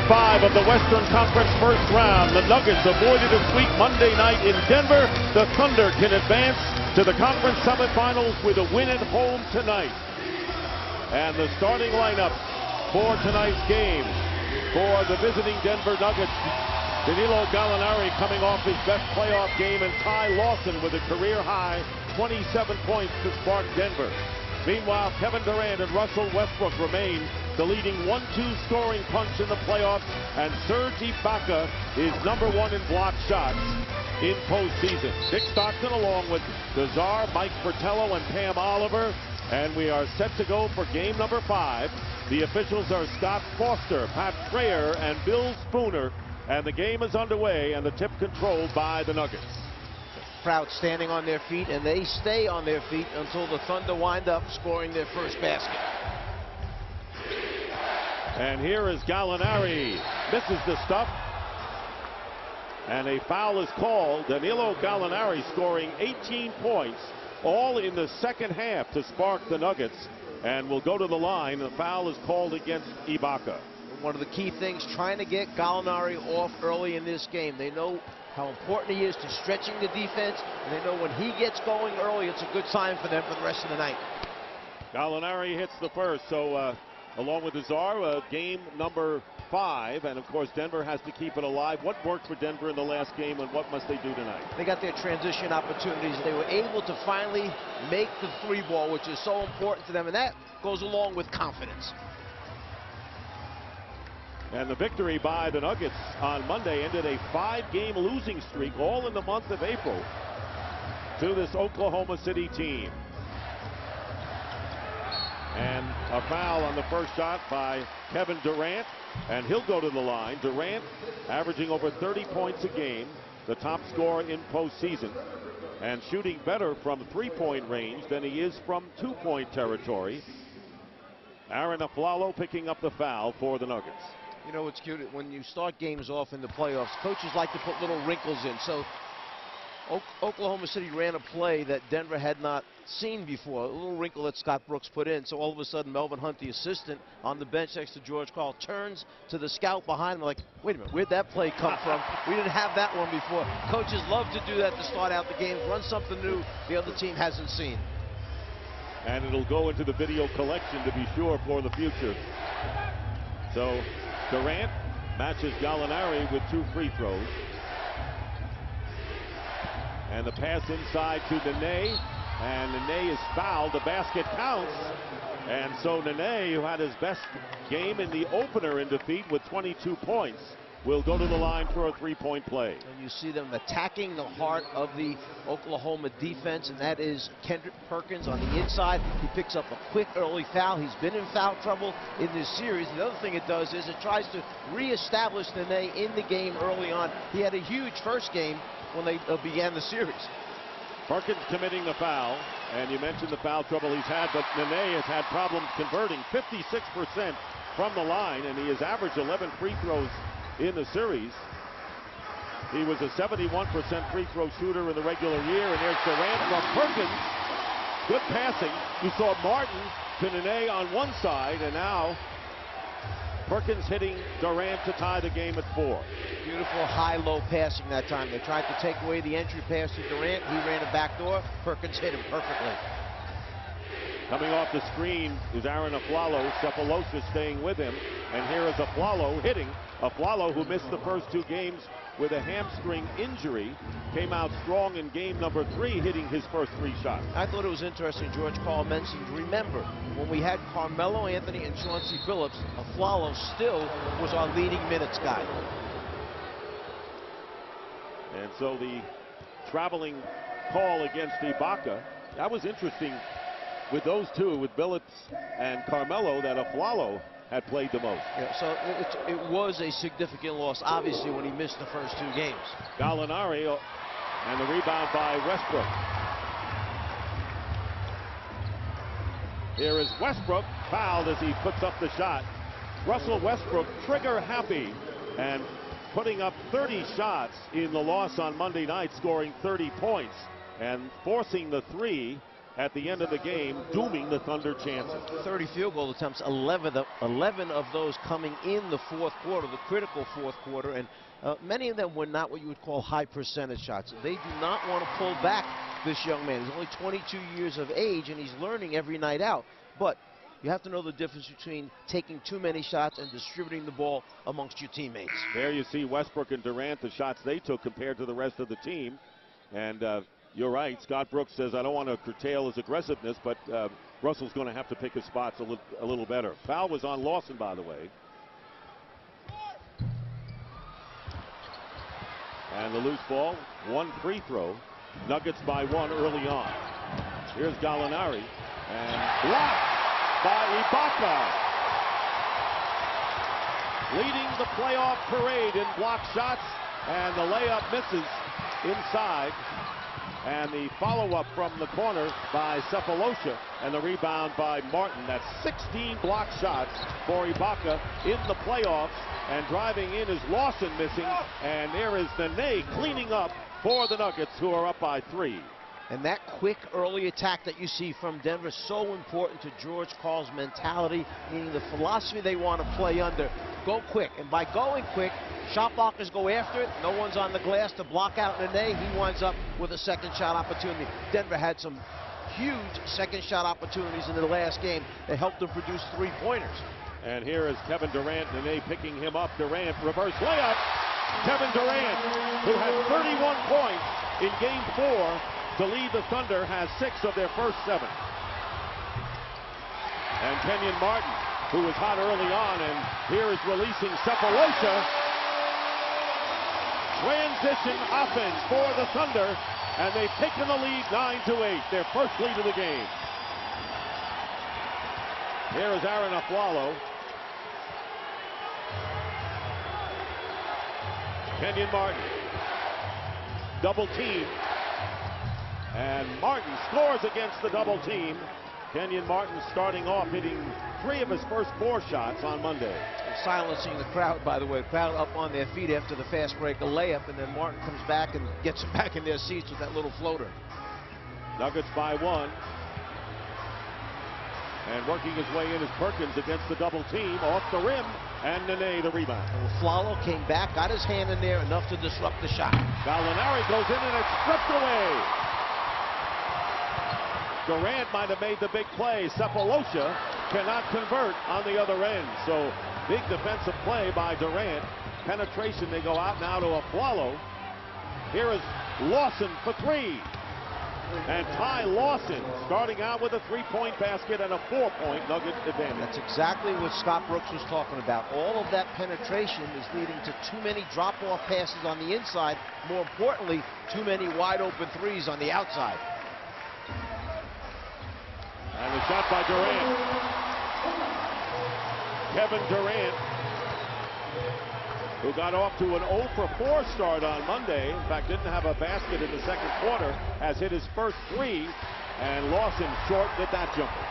5 of the Western Conference first round. The Nuggets avoided a sweep Monday night in Denver. The Thunder can advance to the conference semifinals with a win at home tonight. And the starting lineup for tonight's game for the visiting Denver Nuggets: Danilo Gallinari coming off his best playoff game, and Ty Lawson with a career-high 27 points to spark Denver. Meanwhile, Kevin Durant and Russell Westbrook remain the leading 1-2 scoring punch in the playoffs, and Serge Ibaka is #1 in block shots in postseason. Dick Stockton along with Nazar, Mike Fratello, and Pam Oliver. And we are set to go for game number 5. The officials are Scott Foster, Pat Frayer, and Bill Spooner. And the game is underway, and the tip controlled by the Nuggets. Crowd standing on their feet, and they stay on their feet until the Thunder wind up scoring their first basket. And here is Gallinari. Misses the stuff. And a foul is called. Danilo Gallinari scoring 18 points, all in the second half to spark the Nuggets, and will go to the line. The foul is called against Ibaka. One of the key things, trying to get Gallinari off early in this game. They know how important he is to stretching the defense, and they know when he gets going early, it's a good sign for them for the rest of the night. Gallinari hits the first, so along with Nazar, game number 5, and of course Denver has to keep it alive. What worked for Denver in the last game, and what must they do tonight? They got their transition opportunities. They were able to finally make the 3-ball, which is so important to them, and that goes along with confidence. And the victory by the Nuggets on Monday ended a 5-game losing streak, all in the month of April, to this Oklahoma City team. And a foul on the first shot by Kevin Durant, and he'll go to the line. Durant averaging over 30 points a game, the top scorer in postseason, and shooting better from 3-point range than he is from 2-point territory. Aaron Aflalo picking up the foul for the Nuggets. You know, it's cute when you start games off in the playoffs, coaches like to put little wrinkles in. So Oklahoma City ran a play that Denver had not seen before, a little wrinkle that Scott Brooks put in. So all of a sudden, Melvin Hunt, the assistant on the bench next to George Karl, turns to the scout behind him like, wait a minute, where'd that play come from? We didn't have that one before. Coaches love to do that to start out the game, run something new the other team hasn't seen. And it'll go into the video collection to be sure for the future. So Durant matches Gallinari with 2 free throws. And the pass inside to Nene, and Nene is fouled. The basket counts. And so Nene, who had his best game in the opener in defeat with 22 points, will go to the line for a 3-point play. And you see them attacking the heart of the Oklahoma defense, and that is Kendrick Perkins on the inside. He picks up a quick early foul. He's been in foul trouble in this series. The other thing it does is it tries to reestablish Nene in the game early on. He had a huge first game when they began the series. Perkins committing the foul, and you mentioned the foul trouble he's had, but Nene has had problems converting 56% from the line, and he has averaged 11 free throws in the series. He was a 71% free throw shooter in the regular year, and there's Durant from Perkins. Good passing. You saw Martin to Nene on one side, and now Perkins hitting Durant to tie the game at 4. Beautiful high-low passing that time. They tried to take away the entry pass to Durant. He ran a backdoor. Perkins hit him perfectly. Coming off the screen is Aaron Aflalo. Cephalosha staying with him. And here is Aflalo hitting. Aflalo, who missed the first 2 games with a hamstring injury, came out strong in game number 3, hitting his first 3 shots. I thought it was interesting, George Karl mentioned, remember, when we had Carmelo Anthony and Chauncey Billups, Aflalo still was our leading minutes guy. And so the traveling call against Ibaka, that was interesting with those two, with Billups and Carmelo, that Aflalo had played the most. Yeah, so it was a significant loss, obviously, when he missed the first 2 games. Gallinari, and the rebound by Westbrook. Here is Westbrook, fouled as he puts up the shot. Russell Westbrook trigger happy and putting up 30 shots in the loss on Monday night, scoring 30 points and forcing the 3 at the end of the game, dooming the Thunder chances. 30 field goal attempts, 11 of those coming in the fourth quarter, the critical fourth quarter, and many of them were not what you would call high percentage shots. They do not want to pull back, this young man. He's only 22 years of age, and he's learning every night out. But you have to know the difference between taking too many shots and distributing the ball amongst your teammates. There you see Westbrook and Durant, the shots they took compared to the rest of the team. And you're right, Scott Brooks says, I don't want to curtail his aggressiveness, but Russell's going to have to pick his spots a little better. Foul was on Lawson, by the way. And the loose ball, one free throw. Nuggets by one early on. Here's Gallinari, and blocked by Ibaka. Leading the playoff parade in block shots, and the layup misses inside. And the follow-up from the corner by Cephalosha, and the rebound by Martin. That's 16 block shots for Ibaka in the playoffs, and driving in is Lawson missing, and there is Nene cleaning up for the Nuggets, who are up by 3. And that quick early attack that you see from Denver is so important to George Karl's mentality, meaning the philosophy they want to play under. Go quick, and by going quick, shot blockers go after it. No one's on the glass to block out Nene. He winds up with a second shot opportunity. Denver had some huge second shot opportunities in the last game that helped them produce 3-pointers. And here is Kevin Durant, Nene picking him up. Durant, reverse layup. Kevin Durant, who had 31 points in Game 4 to lead the Thunder, has 6 of their first 7. And Kenyon Martin, who was hot early on, and here is releasing Cephalosha. Transition offense for the Thunder, and they've taken the lead 9-8, their first lead of the game. Here is Aaron Aflalo. Kenyon Martin, double team, and Martin scores against the double team. Kenyon Martin starting off hitting 3 of his first 4 shots on Monday. Silencing the crowd, by the way. The crowd up on their feet after the fast break, a layup, and then Martin comes back and gets them back in their seats with that little floater. Nuggets by 1. And working his way in is Perkins against the double team, off the rim, and Nene the rebound. Flalo came back, got his hand in there enough to disrupt the shot. Gallinari goes in, and it's stripped away. Durant might have made the big play. Cephalosha cannot convert on the other end. So big defensive play by Durant. Penetration, they go out now to Aflalo. Here is Lawson for 3. And Ty Lawson starting out with a 3-point basket and a 4-point Nugget advantage. That's exactly what Scott Brooks was talking about. All of that penetration is leading to too many drop-off passes on the inside. More importantly, too many wide-open threes on the outside. And the shot by Durant. Kevin Durant, who got off to an 0 for 4 start on Monday, in fact didn't have a basket in the second quarter, has hit his first 3, and Lawson short with that jumper.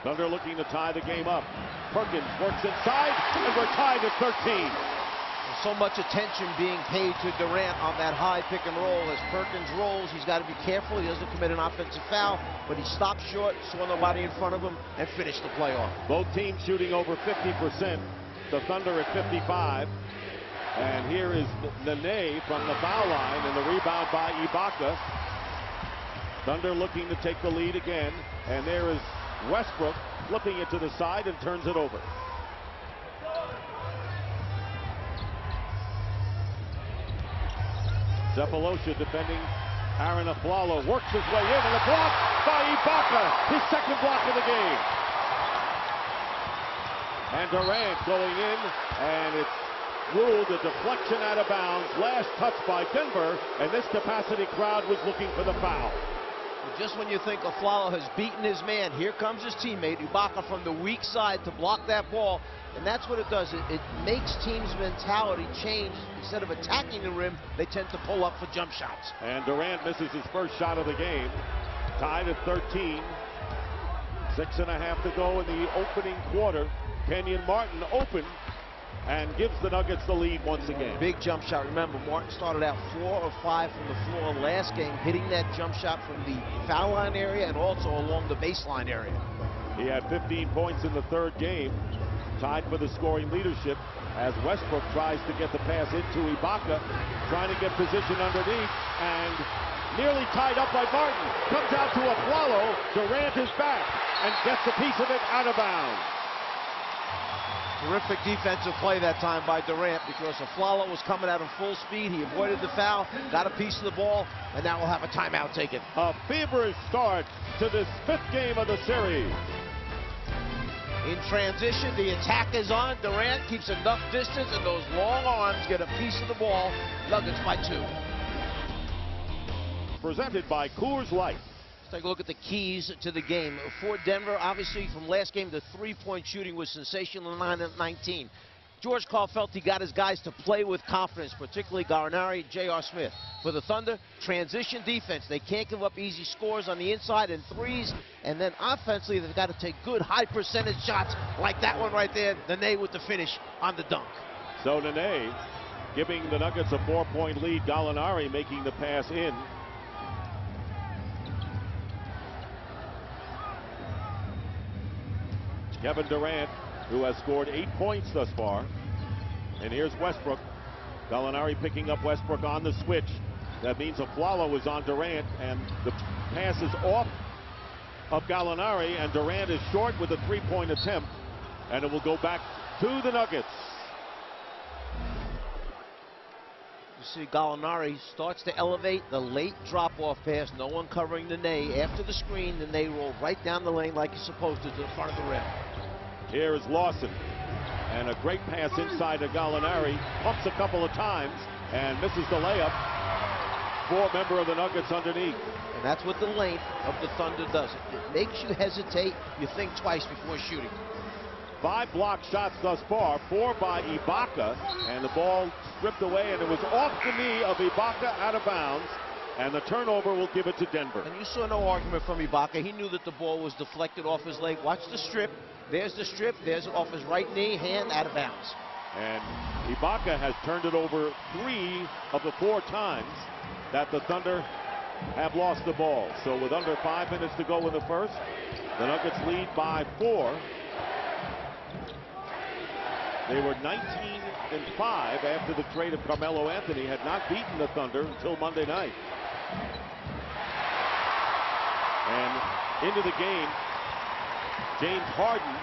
Thunder looking to tie the game up. Perkins works inside, and we're tied at 13. So much attention being paid to Durant on that high pick and roll. As Perkins rolls, he's got to be careful. He doesn't commit an offensive foul, but he stopped short, saw nobody in front of him, and finished the playoff. Both teams shooting over 50%. The Thunder at 55. And here is Nene from the foul line, and the rebound by Ibaka. Thunder looking to take the lead again, and there is Westbrook flipping it to the side and turns it over. Cephalosha defending Aaron Aflalo, works his way in, and a block by Ibaka, his second block of the game. And Durant going in, and it's ruled a deflection out of bounds. Last touch by Denver, and this capacity crowd was looking for the foul. Just when you think Aflalo has beaten his man, here comes his teammate Ibaka from the weak side to block that ball. And that's what it does. It makes teams' mentality change. Instead of attacking the rim, they tend to pull up for jump shots. And Durant misses his first shot of the game. Tied at 13. 6.5 to go in the opening quarter. Kenyon Martin open. and gives the Nuggets the lead once again. Big jump shot. Remember, Martin started out 4 of 5 from the floor last game, hitting that jump shot from the foul line area and also along the baseline area. He had 15 points in the third game, tied for the scoring leadership as Westbrook tries to get the pass into Ibaka, trying to get position underneath, and nearly tied up by Martin. Comes out to a follow. Durant is back and gets a piece of it out of bounds. Terrific defensive play that time by Durant because Aflalo was coming out in full speed. He avoided the foul, got a piece of the ball, and now we'll have a timeout taken. A feverish start to this 5th game of the series. In transition, the attack is on. Durant keeps enough distance, and those long arms get a piece of the ball. Nuggets by 2. Presented by Coors Light. Let's take a look at the keys to the game. For Denver, obviously, from last game, the three-point shooting was sensational, 9 of 19. George Karl felt he got his guys to play with confidence, particularly Gallinari, J.R. Smith. For the Thunder, transition defense. They can't give up easy scores on the inside and threes. And then offensively, they've got to take good high-percentage shots like that one right there. Nene with the finish on the dunk. So Nene giving the Nuggets a 4-point lead. Gallinari making the pass in. Kevin Durant, who has scored 8 points thus far. And here's Westbrook. Gallinari picking up Westbrook on the switch. That means Aflalo is on Durant, and the pass is off of Gallinari, and Durant is short with a 3-point attempt, and it will go back to the Nuggets. You see Gallinari starts to elevate the late drop-off pass. No one covering Nene. After the screen, Nene rolled right down the lane like he's supposed to the front of the rim. Here is Lawson, and a great pass inside to Gallinari. Pumps a couple of times and misses the layup. 4-member of the Nuggets underneath. And that's what the length of the Thunder does. It makes you hesitate. You think twice before shooting. 5 block shots thus far, 4 by Ibaka, and the ball stripped away, and it was off the knee of Ibaka out of bounds, and the turnover will give it to Denver. And you saw no argument from Ibaka. He knew that the ball was deflected off his leg. Watch the strip. There's the strip. There's off his right knee, hand out of bounds. And Ibaka has turned it over 3 of the 4 times that the Thunder have lost the ball. So with under 5 minutes to go in the first, the Nuggets lead by 4. They were 19-5 after the trade of Carmelo Anthony, had not beaten the Thunder until Monday night. And into the game, James Harden,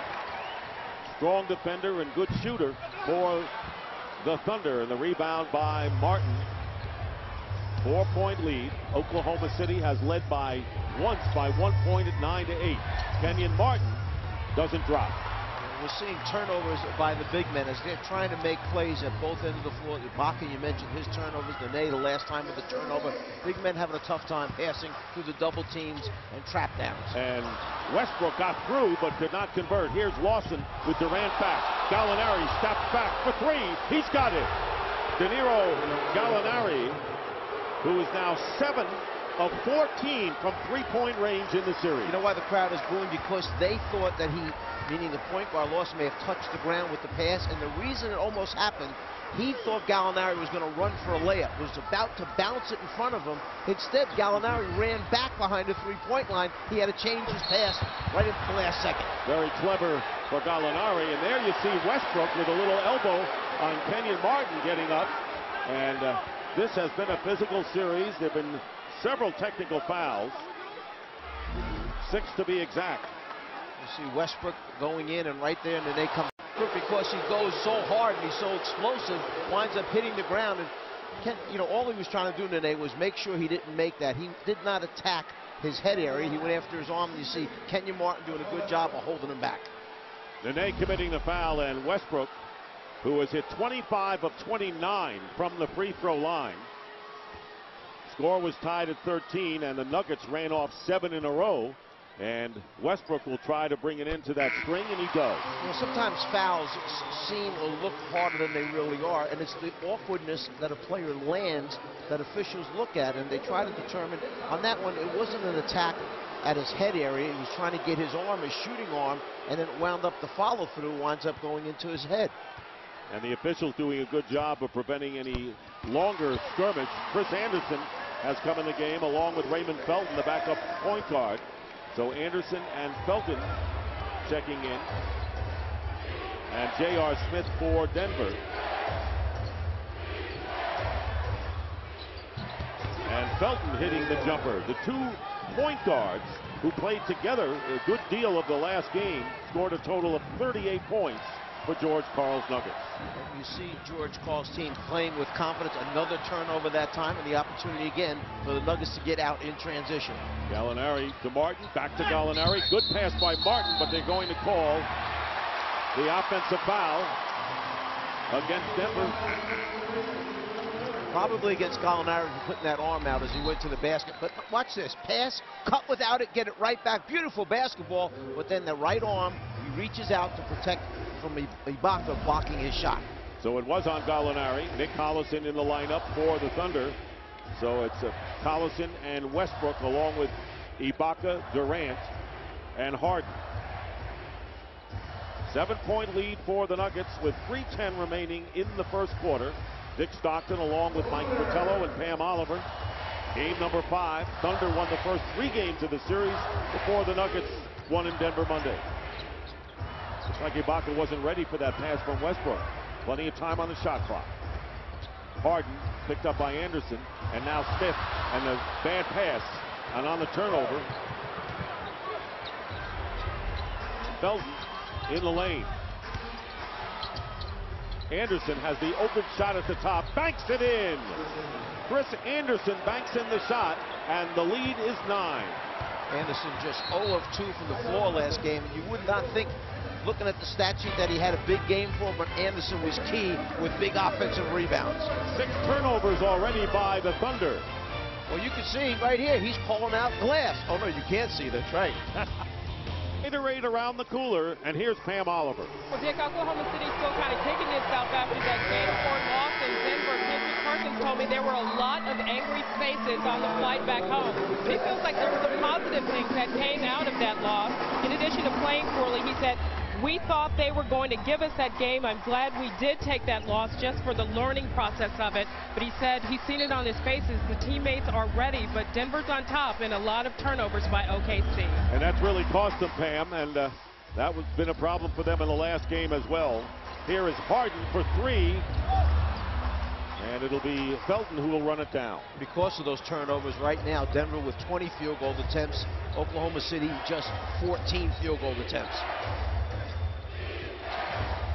strong defender and good shooter for the Thunder, and the rebound by Martin. 4-point lead. Oklahoma City has led by 1 point at 9-8. Kenyon Martin doesn't drop. We're seeing turnovers by the big men as they're trying to make plays at both ends of the floor. Ibaka, you mentioned his turnovers. Nene, the last time with the turnover. Big men having a tough time passing through the double teams and trap downs. And Westbrook got through but could not convert. Here's Lawson with Durant back. Gallinari steps back for 3. He's got it. Danilo Gallinari, who is now 7 of 14 from 3-point range in the series. You know why the crowd is booing? Because they thought that he, meaning the point guard Lawson, may have touched the ground with the pass, and the reason it almost happened, he thought Gallinari was going to run for a layup, was about to bounce it in front of him. Instead, Gallinari ran back behind the 3-point line. He had to change his pass right at the last second. Very clever for Gallinari, and there you see Westbrook with a little elbow on Kenyon Martin getting up, and this has been a physical series. There have been several technical fouls, 6 to be exact. You see Westbrook going in, and right there, and then they come because he goes so hard and he's so explosive, winds up hitting the ground. And you know, all he was trying to do today was make sure he didn't make that. He did not attack his head area. He went after his arm, and you see Kenyon Martin doing a good job of holding him back. Nene committing the foul, and Westbrook, who has hit 25 of 29 from the free throw line. Score was tied at 13, and the Nuggets ran off 7 in a row. And Westbrook will try to bring it into that string, and he does. You know, sometimes fouls seem or look harder than they really are, and it's the awkwardness that a player lands that officials look at, and they try to determine. On that one, it wasn't an attack at his head area. He was trying to get his arm, his shooting arm, and then it wound up the follow-through winds up going into his head. And the officials doing a good job of preventing any longer skirmish. Chris Anderson has come in the game along with Raymond Felton, the backup point guard. So Anderson and Felton checking in. And J.R. Smith for Denver. And Felton hitting the jumper. The 2 point guards who played together a good deal of the last game scored a total of 38 points for George Karl's Nuggets. You see George Karl's team playing with confidence. Another turnover that time, and the opportunity again for the Nuggets to get out in transition. Gallinari to Martin, back to Gallinari. Good pass by Martin, but they're going to call the offensive foul against Denver. Probably against Gallinari for putting that arm out as he went to the basket. But watch this. Pass, cut without it, get it right back. Beautiful basketball, but then the right arm, he reaches out to protect from Ibaka blocking his shot. So it was on Gallinari. Nick Collison in the lineup for the Thunder. So it's Collison and Westbrook along with Ibaka, Durant, and Harden. 7-point lead for the Nuggets with 3:10 remaining in the first quarter. Dick Stockton along with Mike Fratello and Pam Oliver. Game number 5. Thunder won the first 3 games of the series before the Nuggets won in Denver Monday. Looks like Ibaka wasn't ready for that pass from Westbrook. Plenty of time on the shot clock. Harden picked up by Anderson, and now Smith, and the bad pass, and on the turnover, Felton in the lane. Anderson has the open shot at the top, banks it in. Chris Anderson banks in the shot, and the lead is 9. Anderson just 0 of 2 from the floor last game. You would not think, looking at the stat sheet, that he had a big game for him, but Anderson was key with big offensive rebounds. 6 turnovers already by the Thunder. Well, you can see right here, he's calling out glass. Oh, no, you can't see. That's right. Iterate around the cooler, and here's Pam Oliver. Well, Dick, Oklahoma City still kind of kicking itself after that game 4 loss in Denver. Mr. Perkins told me there were a lot of angry faces on the flight back home. But he feels like there were some positive things that came out of that loss. In addition to playing poorly, he said, we thought they were going to give us that game. I'm glad we did take that loss just for the learning process of it. But he said he's seen it on his faces. The teammates are ready, but Denver's on top and a lot of turnovers by OKC. And that's really cost them, Pam, and that has been a problem for them in the last game as well. Here is Harden for 3. And it'll be Felton who will run it down. Because of those turnovers right now, Denver with 20 field goal attempts. Oklahoma City just 14 field goal attempts.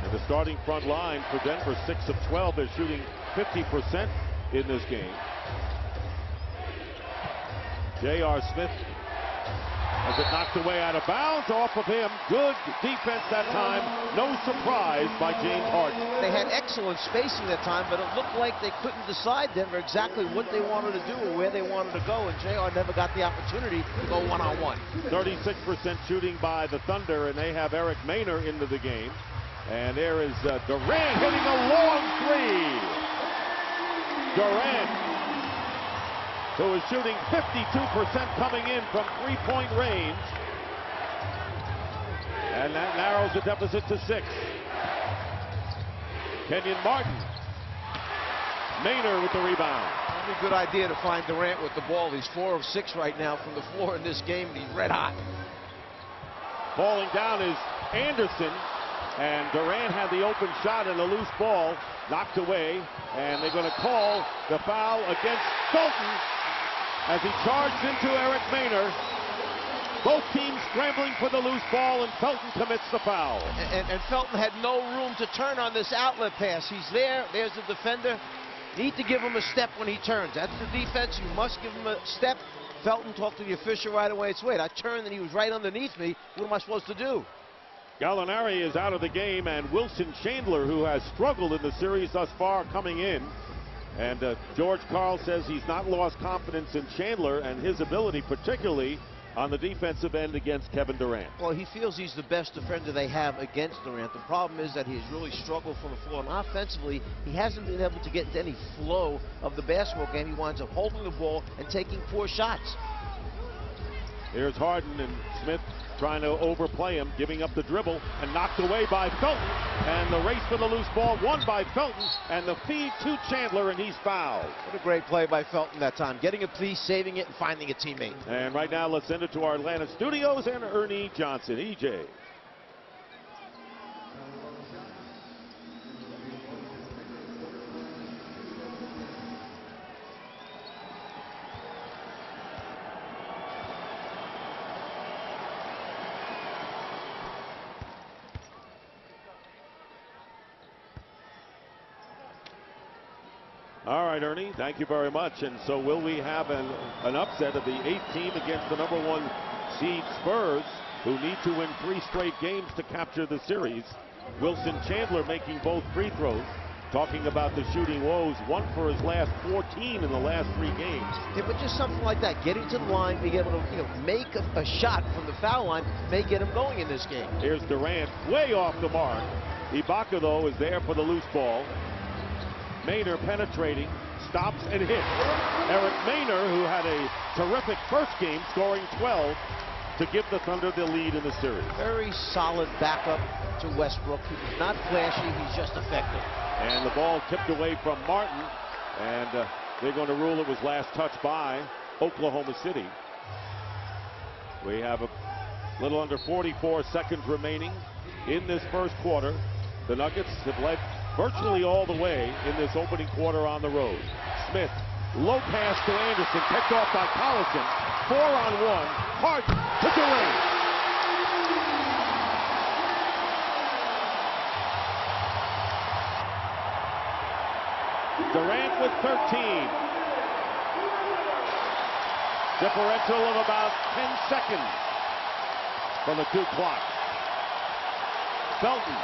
And the starting front line for Denver, 6 of 12. They're shooting 50% in this game. J.R. Smith has it knocked away out of bounds off of him. Good defense that time. No surprise by James Harden. They had excellent spacing that time, but it looked like they couldn't decide, Denver, exactly what they wanted to do or where they wanted to go, and J.R. never got the opportunity to go one-on-one. 36% shooting by the Thunder, and they have Eric Maynor into the game. And there is Durant hitting a long 3. Durant, who is shooting 52% coming in from 3-point range. And that narrows the deficit to 6. Kenyon Martin. Maynor with the rebound. Probably a good idea to find Durant with the ball. He's 4 of 6 right now from the floor in this game, and he's red hot. Falling down is Anderson. And Durant had the open shot and a loose ball knocked away. And they're going to call the foul against Felton as he charged into Eric Maynor. Both teams scrambling for the loose ball, and Felton commits the foul. And Felton had no room to turn on this outlet pass. He's there. There's the defender. Need to give him a step when he turns. That's the defense. You must give him a step. Felton talked to the official right away. It's, wait, I turned and he was right underneath me. What am I supposed to do? Gallinari is out of the game, and Wilson Chandler, who has struggled in the series thus far, coming in. And George Karl says he's not lost confidence in Chandler and his ability, particularly on the defensive end against Kevin Durant. Well, he feels he's the best defender they have against Durant. The problem is that he's really struggled from the floor, and offensively, he hasn't been able to get into any flow of the basketball game. He winds up holding the ball and taking poor shots. Here's Harden, and Smith trying to overplay him, giving up the dribble, and knocked away by Felton. And the race for the loose ball won by Felton, and the feed to Chandler, and he's fouled. What a great play by Felton that time. Getting a piece, saving it, and finding a teammate. And right now, let's send it to our Atlanta studios and Ernie Johnson. EJ. All right, Ernie, thank you very much. And so will we have an upset of the 8th team against the #1 seed Spurs, who need to win 3 straight games to capture the series? Wilson Chandler making both free throws. Talking about the shooting woes, 1 for his last 14 in the last 3 games. Yeah, but just something like that, getting to the line, being able to make a shot from the foul line may get him going in this game. Here's Durant, way off the mark. Ibaka, though, is there for the loose ball. Maynard penetrating, stops and hits. Eric Maynard, who had a terrific first game, scoring 12 to give the Thunder the lead in the series. Very solid backup to Westbrook. He's not flashy, he's just effective. And the ball tipped away from Martin, and they're going to rule it was last touched by Oklahoma City. We have a little under 44 seconds remaining in this first quarter. The Nuggets have led virtually all the way in this opening quarter on the road. Smith, low pass to Anderson, picked off by Collison. 4-on-1, Harden to Durant. Durant with 13. Differential of about 10 seconds from the 2 clock. Felton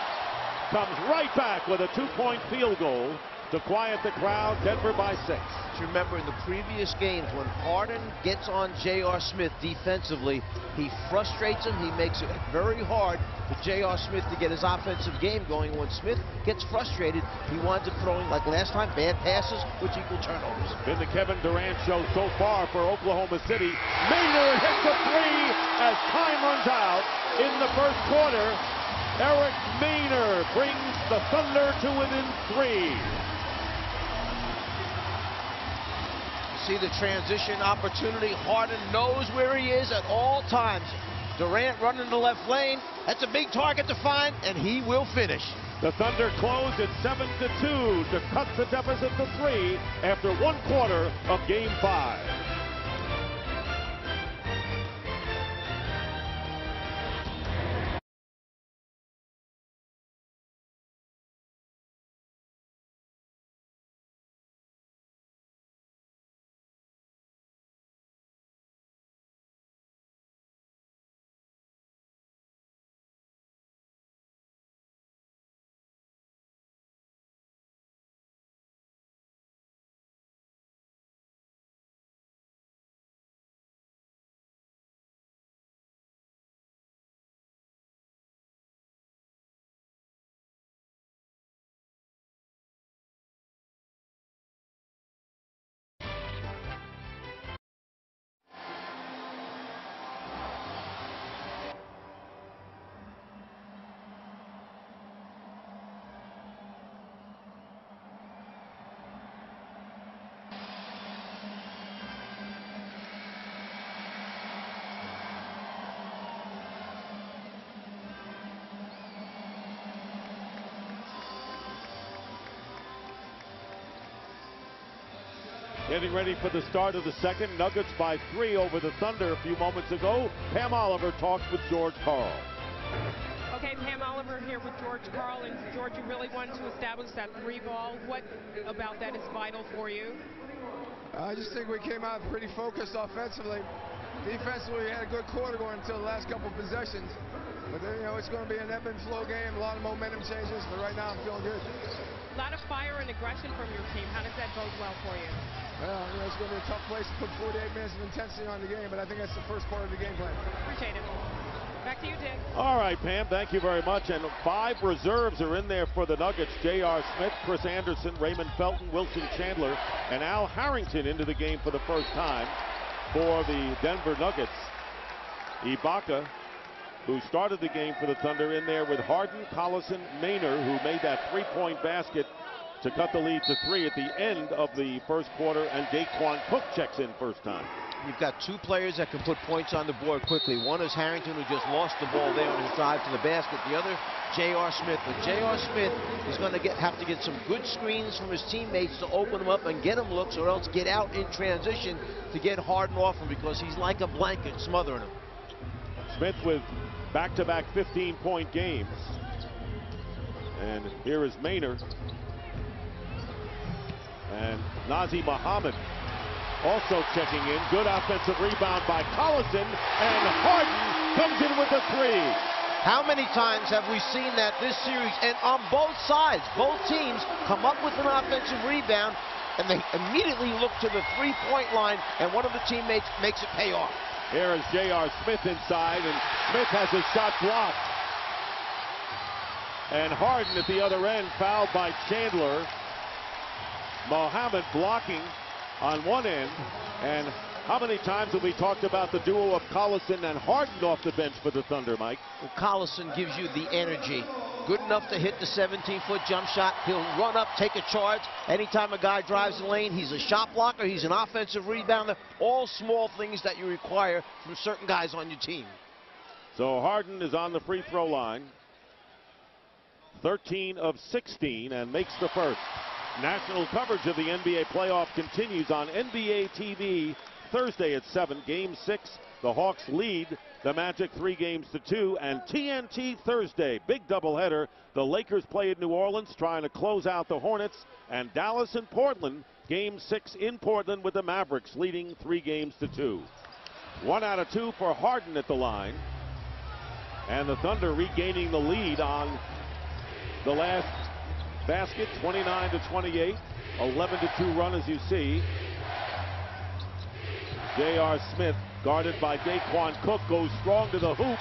comes right back with a 2-point field goal to quiet the crowd. Denver by 6. Remember in the previous games when Harden gets on J.R. Smith defensively, he frustrates him. He makes it very hard for J.R. Smith to get his offensive game going. When Smith gets frustrated, he winds up throwing, like last time, bad passes, which equal turnovers. Been the Kevin Durant show so far for Oklahoma City. Maynard hits a 3 as time runs out in the first quarter. Eric Maynard brings the Thunder to within 3. See the transition opportunity. Harden knows where he is at all times. Durant running the left lane. That's a big target to find, and he will finish. The Thunder close at 7-2 to cut the deficit to 3 after 1 quarter of Game 5. Getting ready for the start of the second. Nuggets by 3 over the Thunder a few moments ago. Pam Oliver talks with George Karl. Okay, Pam Oliver here with George Karl. And George, you really wanted to establish that 3 ball. What about that is vital for you? I just think we came out pretty focused offensively. Defensively, we had a good quarter going until the last couple of possessions. But then, it's going to be an ebb and flow game, a lot of momentum changes. But right now, I'm feeling good. A lot of fire and aggression from your team. How does that bode well for you? Well, it's going to be a tough place to put 48 minutes of intensity on the game, but I think that's the first part of the game plan. Appreciate it. Back to you, Dick. All right, Pam, thank you very much. And 5 reserves are in there for the Nuggets. J.R. Smith, Chris Anderson, Raymond Felton, Wilson Chandler, and Al Harrington into the game for the first time for the Denver Nuggets. Ibaka, who started the game for the Thunder, in there with Harden, Collison, Maynor, who made that three-point basket to cut the lead to 3 at the end of the first quarter, and Daquan Cook checks in first time. You've got two players that can put points on the board quickly. One is Harrington, who just lost the ball there on his drive to the basket. The other, J.R. Smith. But J.R. Smith is going to have to get some good screens from his teammates to open him up and get him looks, or else get out in transition to get Harden off him, because he's like a blanket smothering him. Smith with back-to-back 15-point games. And here is Maynor. And Nazir Muhammad also checking in. Good offensive rebound by Collison, and Harden comes in with a 3. How many times have we seen that this series? And on both sides, both teams come up with an offensive rebound, and they immediately look to the three-point line, and one of the teammates makes it pay off. Here is J.R. Smith inside, and Smith has his shot blocked. And Harden at the other end, fouled by Chandler. Muhammad blocking on one end. And how many times have we talked about the duo of Collison and Harden off the bench for the Thunder, Mike? Well, Collison gives you the energy. Good enough to hit the 17-foot jump shot. He'll run up, take a charge. Anytime a guy drives the lane, he's a shot blocker, he's an offensive rebounder. All small things that you require from certain guys on your team. So Harden is on the free throw line. 13 of 16 and makes the first. National coverage of the NBA playoff continues on NBA TV Thursday at 7. Game 6, the Hawks lead the Magic 3-2, and TNT Thursday, big doubleheader. The Lakers play in New Orleans, trying to close out the Hornets, and Dallas and Portland, Game 6 in Portland with the Mavericks leading 3-2. 1 out of 2 for Harden at the line, and the Thunder regaining the lead on the last basket, 29-28, 11-2 run as you see. J.R. Smith, guarded by Daquan Cook, goes strong to the hoop,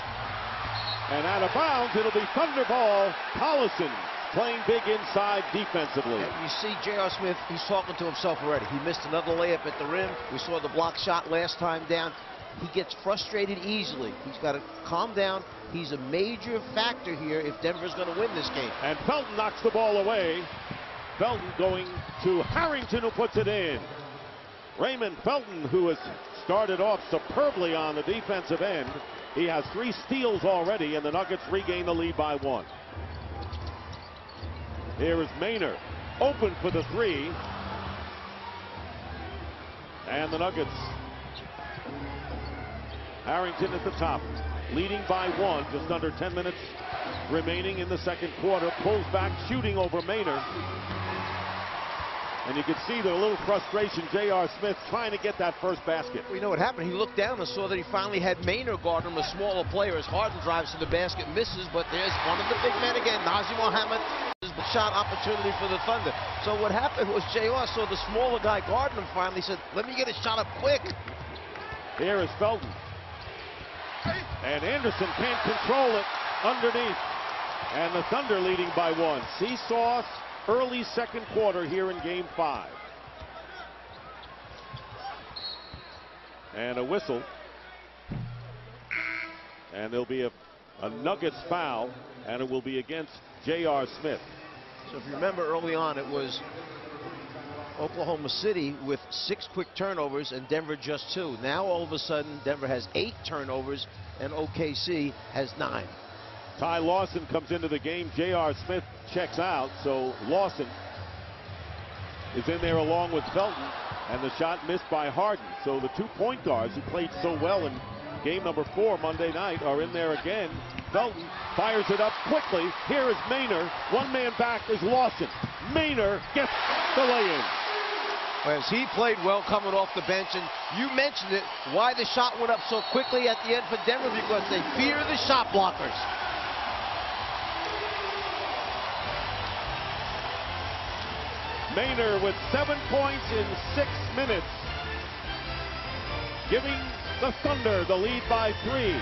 and out of bounds. It'll be Thunder ball. Collison playing big inside defensively. And you see J.R. Smith, he's talking to himself already. He missed another layup at the rim. We saw the block shot last time down. He gets frustrated easily. He's got to calm down. He's a major factor here if Denver's going to win this game. And Felton knocks the ball away. Felton going to Harrington, who puts it in. Raymond Felton, who has started off superbly on the defensive end. He has 3 steals already, and the Nuggets regain the lead by 1. Here is Maynor, open for the 3. And the Nuggets, Harrington at the top, leading by 1, just under 10 minutes remaining in the second quarter. Pulls back, shooting over Maynor. And you can see the little frustration. J.R. Smith trying to get that first basket. We know what happened. He looked down and saw that he finally had Maynor guard him, a smaller player, as Harden drives to the basket, misses, but there's one of the big men again, Nazir Muhammad. The shot opportunity for the Thunder. So what happened was J.R. saw the smaller guy guarding him finally, said, let me get a shot up quick. Here is Felton. And Anderson can't control it underneath. And the Thunder leading by 1. Seesaw early second quarter here in Game 5. And a whistle. And there'll be a Nuggets foul, and it will be against J.R. Smith. So if you remember early on, it was Oklahoma City with 6 quick turnovers and Denver just 2. Now all of a sudden Denver has 8 turnovers and OKC has 9. Ty Lawson comes into the game. J.R. Smith checks out, so Lawson is in there along with Felton, and the shot missed by Harden. So the 2 point guards who played so well in game number 4 Monday night are in there again. Felton fires it up quickly. Here is Maynor. One man back is Lawson. Maynor gets the lay-in. As he played well coming off the bench, and you mentioned it, why the shot went up so quickly at the end for Denver, because they fear the shot blockers. Maynor with 7 points in 6 minutes, giving the Thunder the lead by 3.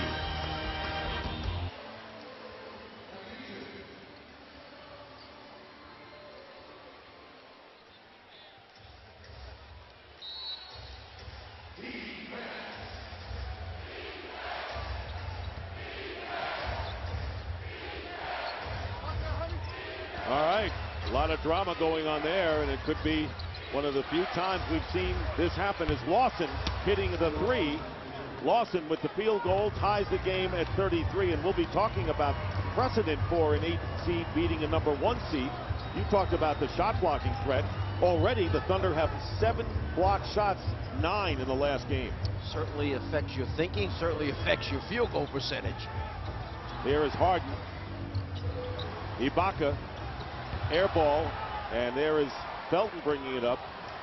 All right, a lot of drama going on there, and it could be one of the few times we've seen this happen. Is Lawson hitting the three. Lawson with the field goal ties the game at 33, and we'll be talking about precedent for an 8 seed beating a number 1 seed. You talked about the shot blocking threat. Already the Thunder have 7 blocked shots, 9 in the last game. Certainly affects your thinking, certainly affects your field goal percentage. There is Harden. Ibaka, air ball, and there is Felton bringing it up.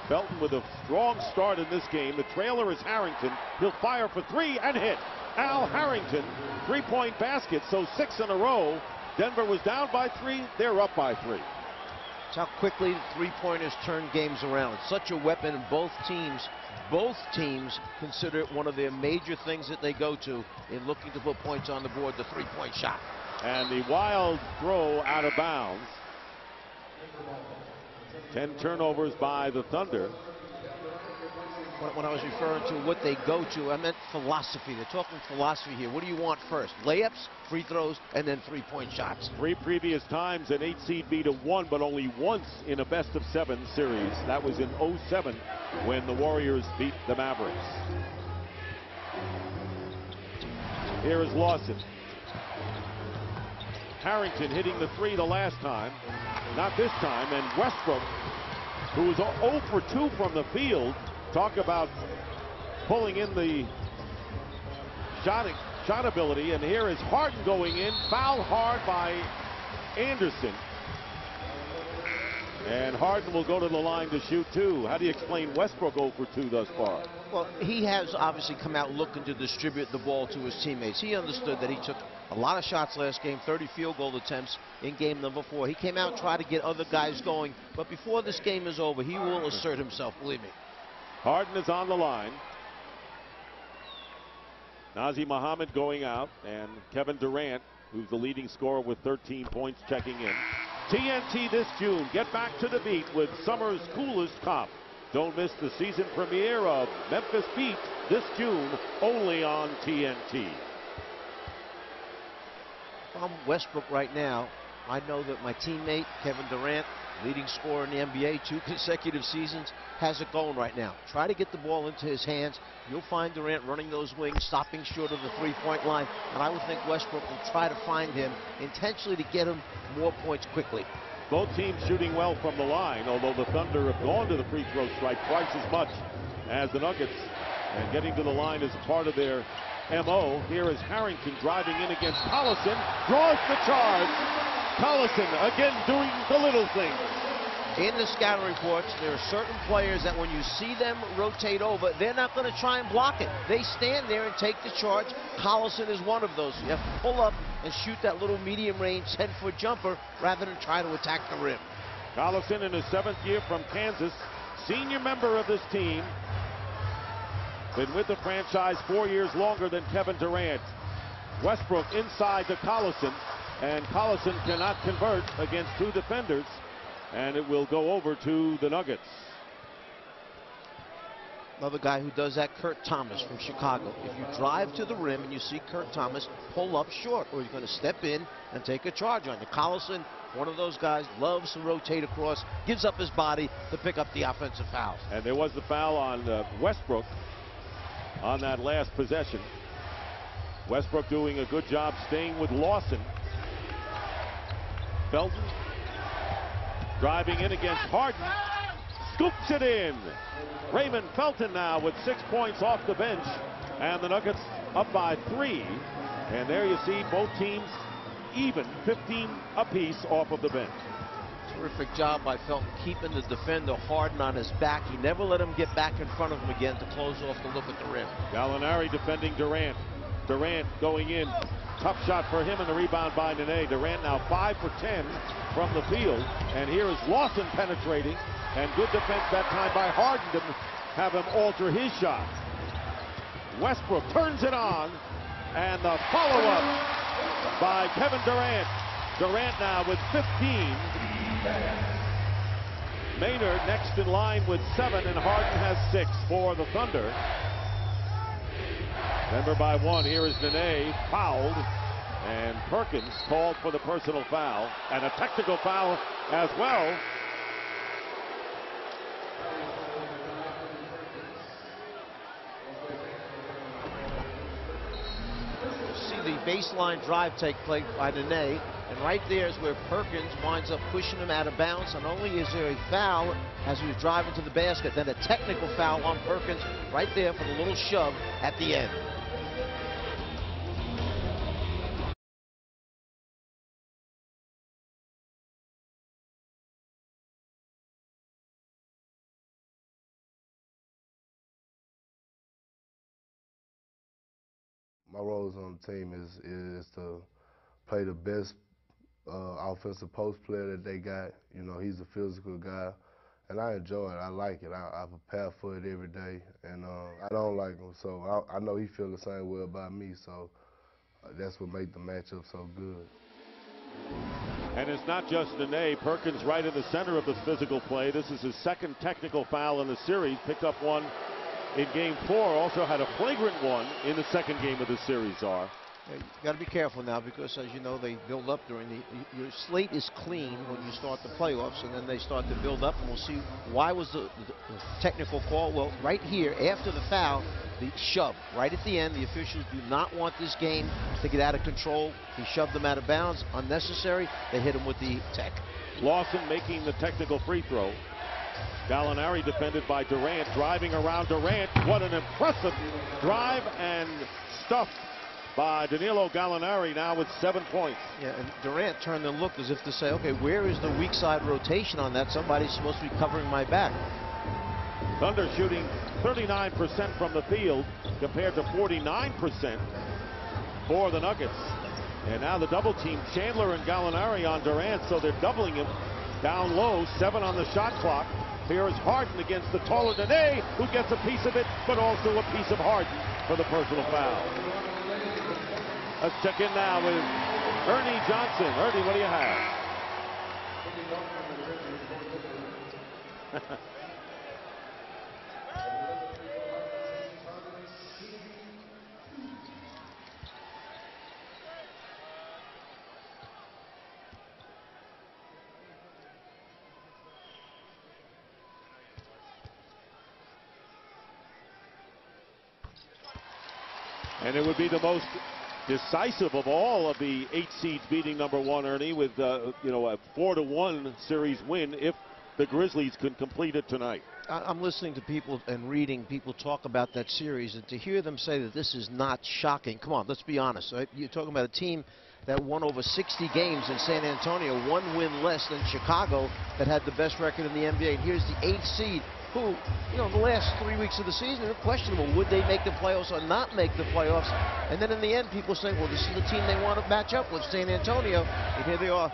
Felton with a strong start in this game. The trailer is Harrington. He'll fire for 3 and hit. Al Harrington, 3-point basket, so 6 in a row. Denver was down by 3. They're up by 3. That's how quickly the three-pointers turn games around. It's such a weapon, and both teams consider it one of their major things that they go to in looking to put points on the board, the three-point shot. And the wild throw out of bounds. 10 turnovers by the Thunder. When I was referring to what they go to, I meant philosophy. They're talking philosophy here. What do you want first? Layups, free throws, and then three-point shots. 3 previous times an 8 seed beat a 1, but only once in a best-of-7 series. That was in 07 when the Warriors beat the Mavericks. Here is Lawson. Harrington hitting the 3 the last time. Not this time. And Westbrook, who was 0 for 2 from the field. Talk about pulling in the shot ability. And here is Harden going in. Fouled hard by Anderson. And Harden will go to the line to shoot 2. How do you explain Westbrook 0 for 2 thus far? Well, he has obviously come out looking to distribute the ball to his teammates. He understood that he took a lot of shots last game, 30 field goal attempts in game number 4. He came out, tried to get other guys going. But before this game is over, he will assert himself, believe me. Harden is on the line. Nazr Mohammed going out, and Kevin Durant, who's the leading scorer with 13 points, checking in. TNT this June. Get back to the beat with summer's coolest cop. Don't miss the season premiere of Memphis Beat this June, only on TNT. If I'm Westbrook right now, I know that my teammate, Kevin Durant, leading scorer in the NBA, 2 consecutive seasons, has it going right now. Try to get the ball into his hands. You'll find Durant running those wings, stopping short of the three-point line. And I would think Westbrook will try to find him intentionally to get him more points quickly. Both teams shooting well from the line, although the Thunder have gone to the free throw stripe twice as much as the Nuggets. And getting to the line is part of their MO. Here is Harrington driving in against Collison. Draws the charge. Collison again doing the little things. In the scouting reports, there are certain players that when you see them rotate over, they're not going to try and block it. They stand there and take the charge. Collison is one of those. You have to pull up and shoot that little medium-range 10-foot jumper rather than try to attack the rim. Collison in his 7th year from Kansas, senior member of this team. Been with the franchise 4 years longer than Kevin Durant. Westbrook inside to Collison, and Collison cannot convert against 2 defenders. And it will go over to the Nuggets. Another guy who does that, Kurt Thomas from Chicago. If you drive to the rim and you see Kurt Thomas, pull up short, or he's going to step in and take a charge on you. Collison, one of those guys, loves to rotate across, gives up his body to pick up the offensive foul. And there was the foul on Westbrook on that last possession. Westbrook doing a good job staying with Lawson. Felton driving in against Harden, scoops it in. Raymond Felton now with 6 points off the bench, and the Nuggets up by 3. And there you see both teams even, 15 apiece off of the bench. Terrific job by Felton keeping the defender Harden on his back. He never let him get back in front of him again to close off the look at the rim. Gallinari defending Durant. Durant going in. Tough shot for him, and the rebound by Nene. Durant now 5 for 10 from the field. And here is Lawson penetrating. And good defense that time by Harden to have him alter his shot. Westbrook turns it on. And the follow-up by Kevin Durant. Durant now with 15. Maynard next in line with 7, and Harden has 6 for the Thunder. Denver by 1. Here is Nene, fouled, And Perkins called for the personal foul and a technical foul as well. See the baseline drive take place by Nene, and right there is where Perkins winds up pushing him out of bounds. And not only is there a foul as he was driving to the basket, then a technical foul on Perkins right there for the little shove at the end. My roles on the team is to play the best offensive post player that they got. You know, he's a physical guy, and I enjoy it. I like it. I prepare for it every day, and I don't like him, so I know he feels the same way about me. So that's what makes the matchup so good. And it's not just Nene. Perkins right in the center of this physical play. This is his second technical foul in the series. Picked up one in Game 4, also had a flagrant one in the second game of the series. Yeah, you got to be careful now because, as you know, they build up during your slate is clean when you start the playoffs, and then they start to build up, and we'll see why was the technical call. Well, right here after the foul, the shove right at the end. The officials do not want this game to get out of control. He shoved them out of bounds, unnecessary. They hit him with the tech. Lawson making the technical free throw. Gallinari defended by Durant, driving around Durant. What an impressive drive and stuff by Danilo Gallinari, now with 7 points. Yeah, and Durant turned and looked as if to say, okay, where is the weak side rotation on that? Somebody's supposed to be covering my back. Thunder shooting 39% from the field compared to 49% for the Nuggets. And now the double team, Chandler and Gallinari on Durant, so they're doubling him down low, 7 on the shot clock. Here is Harden against the taller Nene, who gets a piece of it, but also a piece of Harden for the personal foul. Let's check in now with Ernie Johnson. Ernie, what do you have? And it would be the most decisive of all of the 8 seeds beating number 1, Ernie, with a 4-1 series win if the Grizzlies can complete it tonight. I'm listening to people and reading people talk about that series, and to hear them say that this is not shocking. Come on, let's be honest. Right? You're talking about a team that won over 60 games in San Antonio, 1 win less than Chicago, that had the best record in the NBA. And here's the 8th seed who, the last 3 weeks of the season are questionable. Would they make the playoffs or not make the playoffs? And then in the end, people say, well, this is the team they want to match up with, San Antonio. And here they are,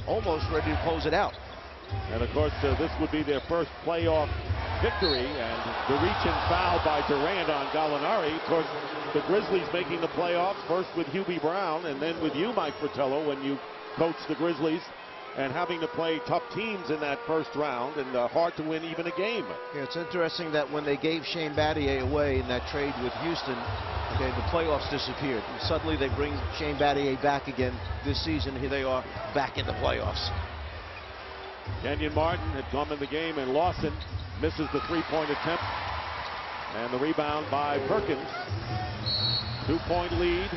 almost ready to close it out. And of course, this would be their first playoff victory, and the reach-in foul by Durant on Gallinari. Of course, the Grizzlies making the playoffs, first with Hubie Brown, and then with you, Mike Fratello, when you coached the Grizzlies, and having to play tough teams in that first round, and hard to win even a game. Yeah, it's interesting that when they gave Shane Battier away in that trade with Houston, okay, the playoffs disappeared. And suddenly they bring Shane Battier back again this season. Here they are back in the playoffs. Kenyon Martin had come in the game, and Lawson misses the three-point attempt. And the rebound by Perkins. 2-point lead.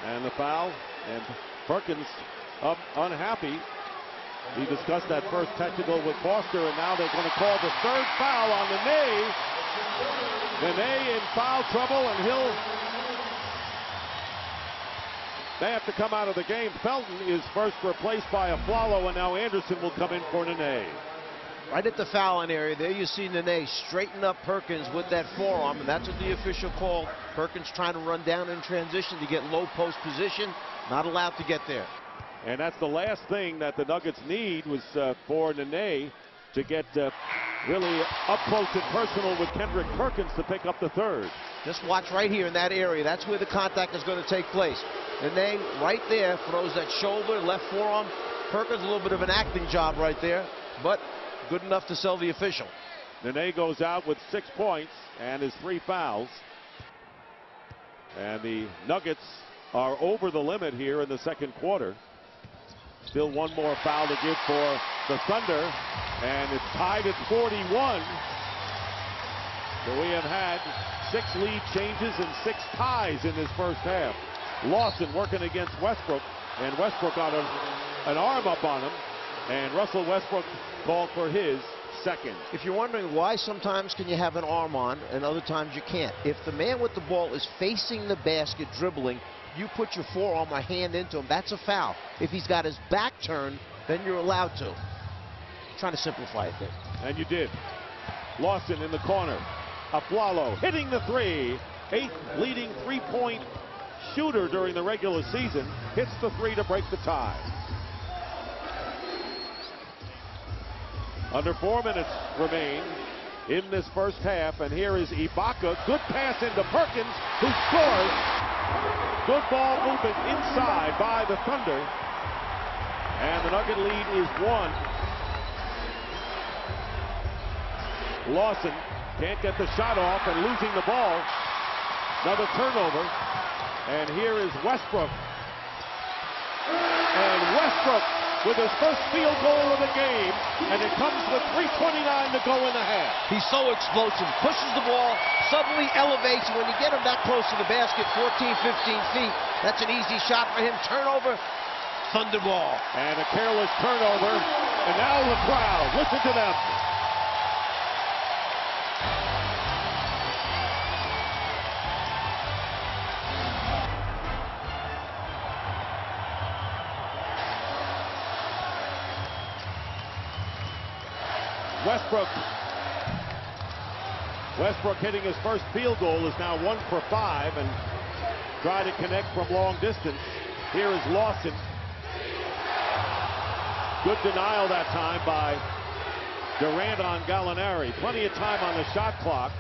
And the foul. And Perkins up unhappy. He discussed that first technical with Foster, and now they're going to call the third foul on Nene. Nene in foul trouble, and they have to come out of the game. Felton is first replaced by Aflalo, and now Anderson will come in for Nene. Right at the fouling area, there you see Nene straighten up Perkins with that forearm, and that's what the official called. Perkins trying to run down in transition to get low post position. Not allowed to get there. And that's the last thing that the Nuggets need, was for Nene to get really up close and personal with Kendrick Perkins to pick up the third. Just watch right here in that area. That's where the contact is going to take place. Nene right there throws that shoulder, left forearm. Perkins a little bit of an acting job right there, but good enough to sell the official. Nene goes out with 6 points and his 3 fouls. And the Nuggets are over the limit here in the second quarter. Still one more foul to give for the Thunder, and it's tied at 41. So we have had 6 lead changes and 6 ties in this first half. Lawson working against Westbrook, and Westbrook got an arm up on him, and Russell Westbrook called for his second. If you're wondering why sometimes can you have an arm on and other times you can't, if the man with the ball is facing the basket dribbling, you put your forearm or hand into him, that's a foul. If he's got his back turned, then you're allowed to. I'm trying to simplify it there. And you did. Lawson in the corner. Aflalo hitting the 3. 8th leading 3-point shooter during the regular season. Hits the 3 to break the tie. Under 4 minutes remain in this first half, and here is Ibaka. Good pass into Perkins, who scores. Good ball movement inside by the Thunder, and the Nugget lead is 1. Lawson can't get the shot off and losing the ball. Another turnover, and here is Westbrook. And Westbrook with his first field goal of the game, and it comes with 3:29 to go in the half. He's so explosive, pushes the ball, suddenly elevates, and when you get him that close to the basket, 14, 15 feet, that's an easy shot for him. Turnover, Thunder ball. And a careless turnover, and now the crowd, listen to them. Westbrook hitting his first field goal is now 1 for 5 and try to connect from long distance. Here is Lawson. Good denial that time by Durant on Gallinari. Plenty of time on the shot clock.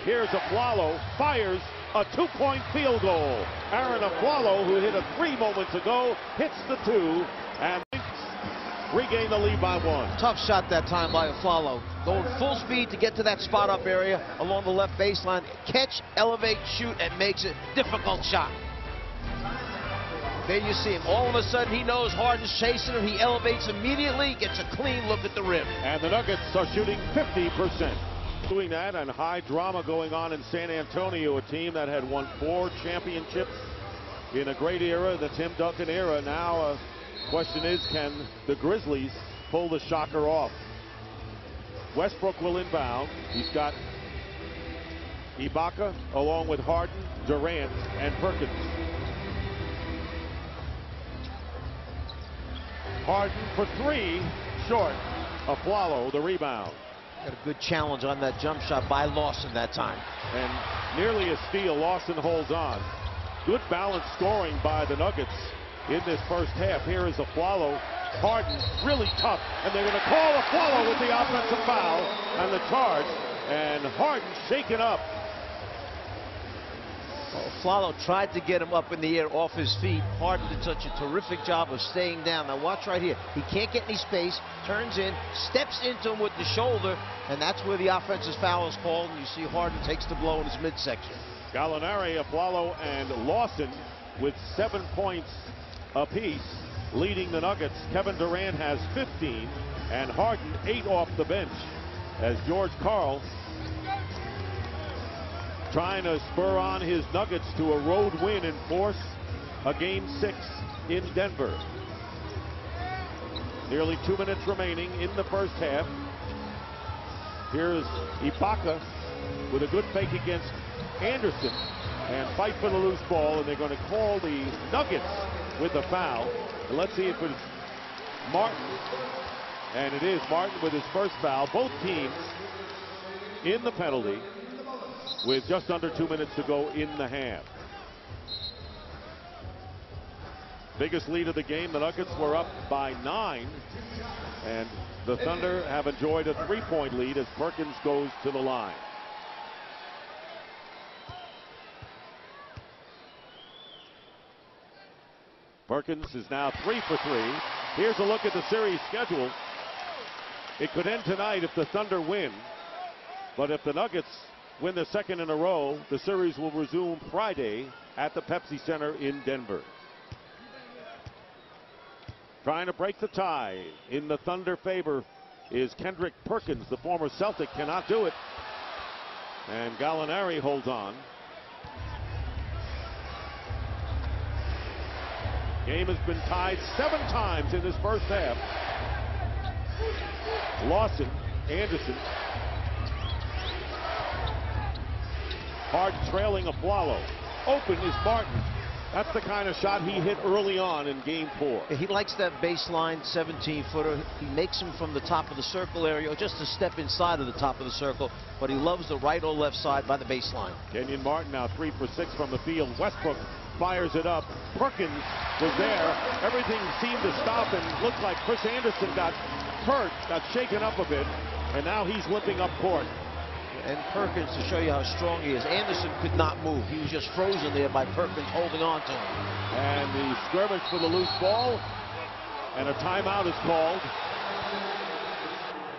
Here's Aflalo, fires a 2-point field goal. Aaron Aflalo, who hit a 3 moments ago, hits the 2 and regain the lead by 1. Tough shot that time by Aflalo. Going full speed to get to that spot up area along the left baseline. Catch, elevate, shoot, and makes it difficult shot. There you see him. All of a sudden, he knows Harden's chasing him. He elevates immediately, gets a clean look at the rim. And the Nuggets are shooting 50%. Doing that, and high drama going on in San Antonio, a team that had won 4 championships in a great era, the Tim Duncan era. Now, question is, can the Grizzlies pull the shocker off? Westbrook will inbound. He's got Ibaka along with Harden, Durant, and Perkins. Harden for 3, short. Aflalo the rebound. Got a good challenge on that jump shot by Lawson that time. And nearly a steal. Lawson holds on. Good balanced scoring by the Nuggets in this first half. Here is Aflalo. Harden really tough, and they're going to call Aflalo with the offensive foul and the charge, and Harden shaken up. Aflalo tried to get him up in the air off his feet. Harden did such a terrific job of staying down. Now watch right here. He can't get any space, turns in, steps into him with the shoulder, and that's where the offensive foul is called, and you see Harden takes the blow in his midsection. Gallinari, Aflalo, and Lawson with 7 points apiece, leading the Nuggets. Kevin Durant has 15, and Harden 8 off the bench, as George Karl trying to spur on his Nuggets to a road win and force a Game 6 in Denver. Nearly 2 minutes remaining in the first half. Here's Ibaka with a good fake against Anderson and fight for the loose ball, and they're going to call the Nuggets with the foul. And let's see if it's Martin. And it is Martin with his first foul. Both teams in the penalty with just under 2 minutes to go in the half. Biggest lead of the game. The Nuggets were up by 9. And the Thunder have enjoyed a 3-point lead as Perkins goes to the line. Perkins is now 3 for 3. Here's a look at the series schedule. It could end tonight if the Thunder win. But if the Nuggets win the second in a row. The series will resume Friday at the Pepsi Center in Denver. Trying to break the tie in the Thunder favor is Kendrick Perkins, the former Celtic, cannot do it. And Gallinari holds on. Game has been tied 7 times in this first half. Lawson, Anderson. Harden trailing Aflalo. Open is Martin. That's the kind of shot he hit early on in game 4. He likes that baseline 17-footer. He makes them from the top of the circle area, or just a step inside of the top of the circle, but he loves the right or left side by the baseline. Kenyon Martin now 3 for 6 from the field. Westbrook fires it up. Perkins was there. Everything seemed to stop and looked like Chris Anderson got hurt, got shaken up a bit, and now he's limping up court. And Perkins, to show you how strong he is, Anderson could not move. He was just frozen there by Perkins holding on to him. And the skirmish for the loose ball, and a timeout is called.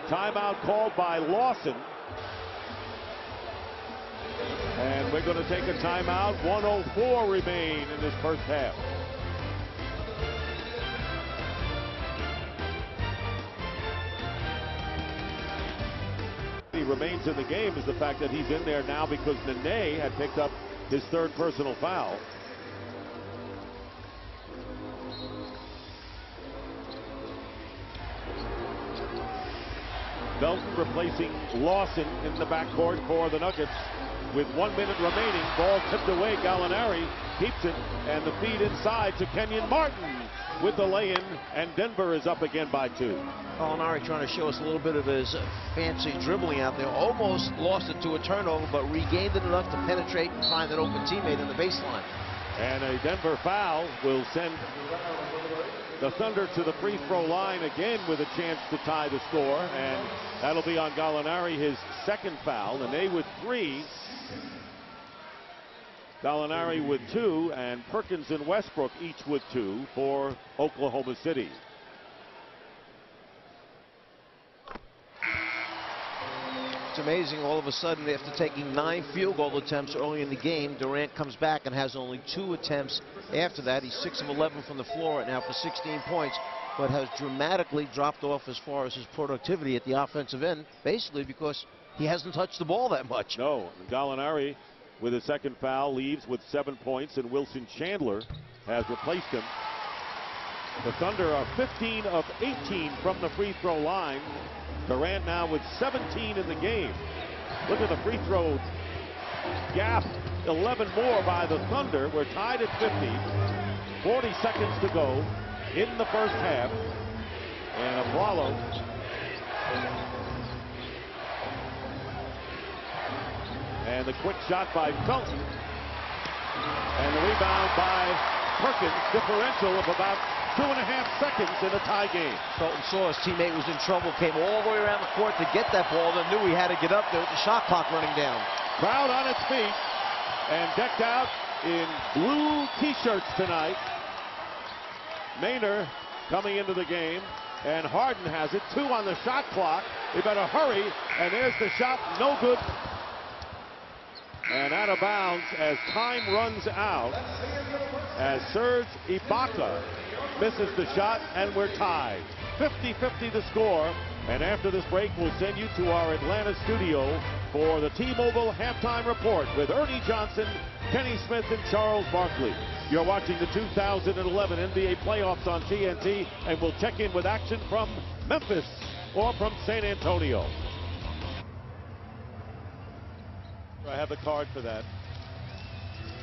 Timeout called by Lawson. And we're going to take a timeout. 1:04 remain in this first half. He remains in the game is the fact that he's in there now because Nene had picked up his 3rd personal foul. Belton replacing Lawson in the backcourt for the Nuggets. With 1 minute remaining, ball tipped away. Gallinari keeps it, and the feed inside to Kenyon Martin with the lay-in, and Denver is up again by 2. Gallinari trying to show us a little bit of his fancy dribbling out there. Almost lost it to a turnover, but regained it enough to penetrate and find an open teammate in the baseline. And a Denver foul will send the Thunder to the free throw line again with a chance to tie the score, and that'll be on Gallinari, his 2nd foul, and they with 3. Gallinari with 2, and Perkins and Westbrook each with 2 for Oklahoma City. It's amazing, all of a sudden, after taking 9 field goal attempts early in the game, Durant comes back and has only 2 attempts after that. He's 6 of 11 from the floor right now for 16 points, but has dramatically dropped off as far as his productivity at the offensive end, basically because he hasn't touched the ball that much. No, Gallinari with his 2nd foul leaves with 7 points, and Wilson Chandler has replaced him. The Thunder are 15 of 18 from the free throw line. Durant now with 17 in the game. Look at the free throw gap, 11 more by the Thunder. We're tied at 50. 40 seconds to go in the first half. And Aflalo and the quick shot by Felton. And the rebound by Perkins. Differential of about 2.5 seconds in a tie game. Felton saw his teammate was in trouble, came all the way around the court to get that ball, then knew he had to get up there with the shot clock running down. Crowd on its feet and decked out in blue t-shirts tonight. Maynard coming into the game, and Harden has it. 2 on the shot clock. They better hurry, and there's the shot, no good. And out of bounds as time runs out, as Serge Ibaka misses the shot, and we're tied. 50-50 the score, and after this break, we'll send you to our Atlanta studio for the T-Mobile Halftime Report with Ernie Johnson, Kenny Smith, and Charles Barkley. You're watching the 2011 NBA playoffs on TNT, and we'll check in with action from Memphis or from San Antonio. I have the card for that.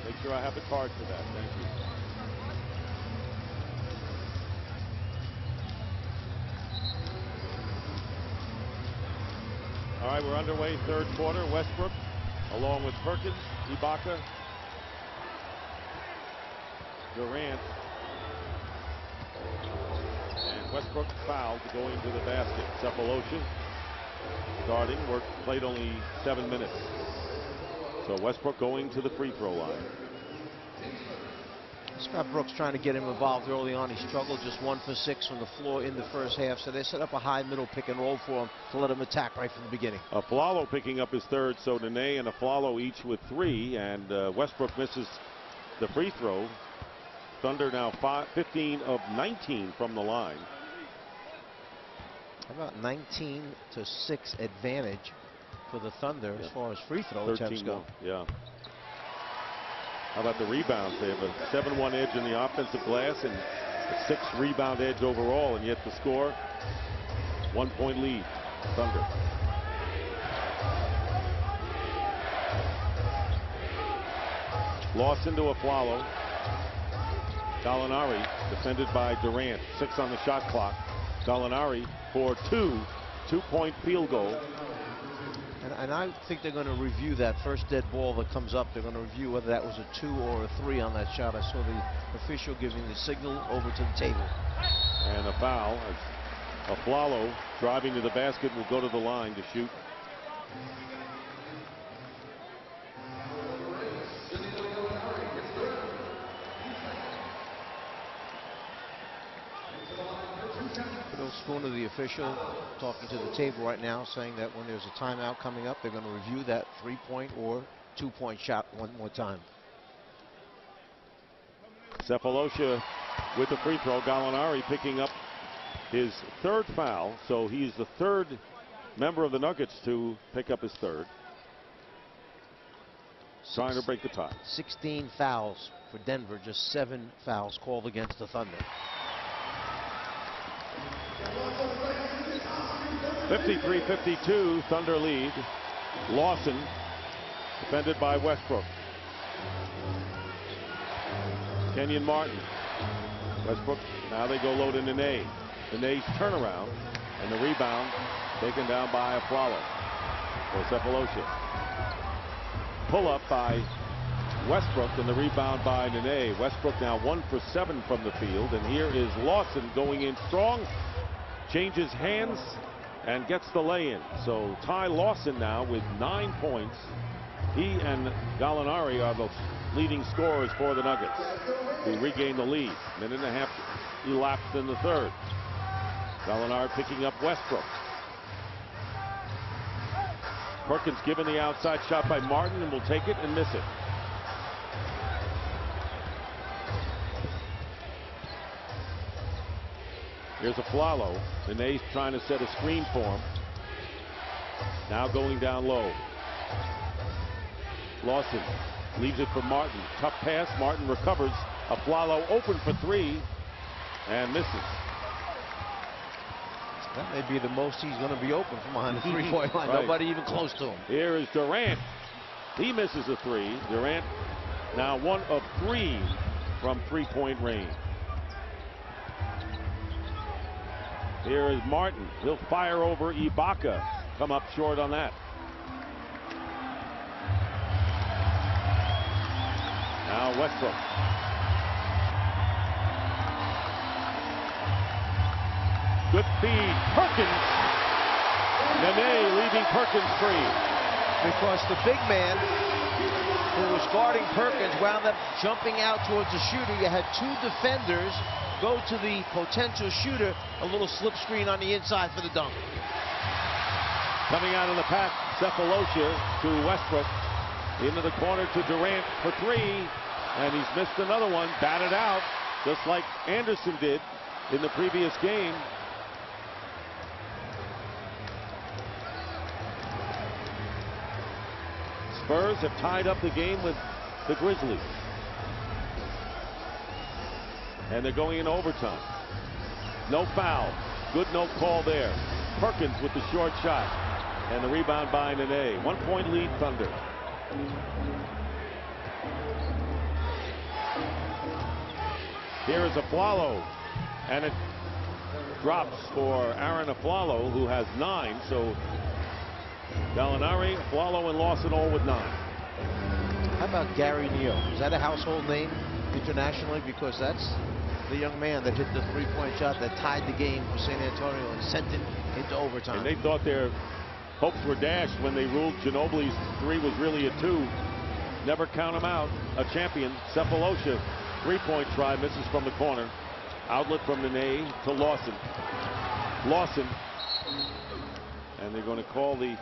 Make sure I have the card for that. Thank you. All right, we're underway, 3rd quarter. Westbrook, along with Perkins, Ibaka, Durant, and Westbrook fouled to go into the basket. Cephalosha starting, played only 7 minutes. So Westbrook going to the free throw line. Scott Brooks trying to get him involved early on. He struggled, just 1 for 6 from the floor in the first half. So they set up a high middle pick and roll for him to let him attack right from the beginning. Aflalo picking up his third, so Nene and Aflalo each with 3, and Westbrook misses the free throw. Thunder now 15 of 19 from the line. How about 19-6 advantage for the Thunder as far as free throw attempts go? Yeah. How about the rebounds? They have a 7-1 edge in the offensive glass and a 6 rebound edge overall, and yet the score, 1-point lead, Thunder. Loss into Aflalo. Gallinari defended by Durant. 6 on the shot clock. Gallinari for 2-point field goal. And I think they're going to review that first dead ball that comes up. They're going to review whether that was a 2 or a 3 on that shot. I saw the official giving the signal over to the table. And a foul as Aflalo driving to the basket will go to the line to shoot. Spooner, the official, talking to the table right now, saying that when there's a timeout coming up, they're going to review that 3-point or 2-point shot one more time. Sefolosha with the free throw. Gallinari picking up his 3rd foul, so he's the 3rd member of the Nuggets to pick up his 3rd. Trying to break the tie. 16 fouls for Denver, just 7 fouls called against the Thunder. 53-52, Thunder lead. Lawson defended by Westbrook. Kenyon Martin. Westbrook, now they go low to Nene. Nene's turnaround, and the rebound taken down by Aflalo for Sefolosha. Pull up by Westbrook, and the rebound by Nene. Westbrook now 1 for 7 from the field, and here is Lawson going in strong, changes hands, and gets the lay-in. So Ty Lawson now with 9 points. He and Gallinari are the leading scorers for the Nuggets, who regain the lead. Minute and a half elapsed in the 3rd. Gallinari picking up Westbrook. Perkins given the outside shot by Martin and will take it and miss it. Here's Aflalo. Nene's trying to set a screen for him. Now going down low. Lawson leaves it for Martin. Tough pass. Martin recovers. Aflalo open for 3 and misses. That may be the most he's going to be open from behind the 3-point line. Right. Nobody even close to him. Here is Durant. He misses a 3. Durant now 1 of 3 from 3-point range. Here is Martin. He'll fire over Ibaka. Come up short on that. Now Westbrook. Good feed. Perkins. Nene leaving Perkins free. Because the big man who was guarding Perkins wound up jumping out towards the shooter. You had 2 defenders go to the potential shooter. A little slip screen on the inside for the dunk. Coming out of the pack, Sefolosha to Westbrook. Into the corner to Durant for 3. And he's missed another one. Batted out, just like Anderson did in the previous game. Spurs have tied up the game with the Grizzlies. And they're going into overtime. No foul. Good no call there. Perkins with the short shot. And the rebound by Nene. 1-point lead, Thunder. Here is Aflalo. And it drops for Aaron Aflalo, who has 9. So Gallinari, Aflalo, and Lawson all with 9. How about Gary Neal? Is that a household name internationally? Because that's the young man that hit the 3-point shot that tied the game for San Antonio and sent it into overtime. And they thought their hopes were dashed when they ruled Ginobili's 3 was really a 2. Never count him out. A champion, Sefolosha, Three-point try misses from the corner. Outlet from Nene to Lawson. Lawson. And they're going to call the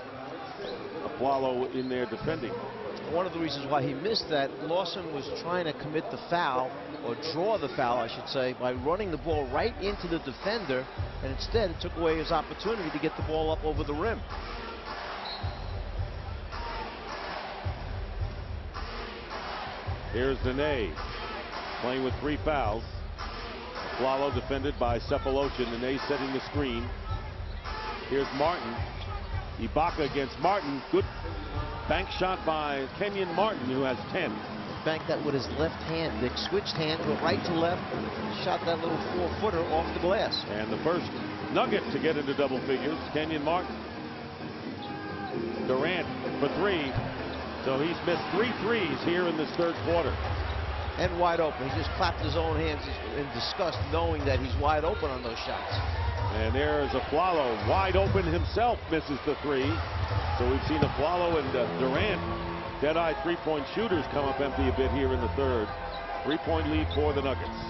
Aflalo in there defending. One of the reasons why he missed that, Lawson was trying to commit the foul, or draw the foul, I should say, by running the ball right into the defender, and instead it took away his opportunity to get the ball up over the rim. Here's Nene playing with 3 fouls. Aflalo defended by Cephalosha. Nene setting the screen. Here's Martin. Ibaka against Martin. Good bank shot by Kenyon Martin, who has 10. Banked that with his left hand. Dick switched hands, went right to left, shot that little 4-footer off the glass. And the first Nugget to get into double figures, Kenyon Martin. Durant for 3. So he's missed 3 threes here in this third quarter. And wide open. He just clapped his own hands in disgust, knowing that he's wide open on those shots. And there's Aflalo wide open himself, misses the 3. So we've seen Aflalo and Durant, dead-eye three-point shooters, come up empty a bit here in the third. 3-point lead for the Nuggets.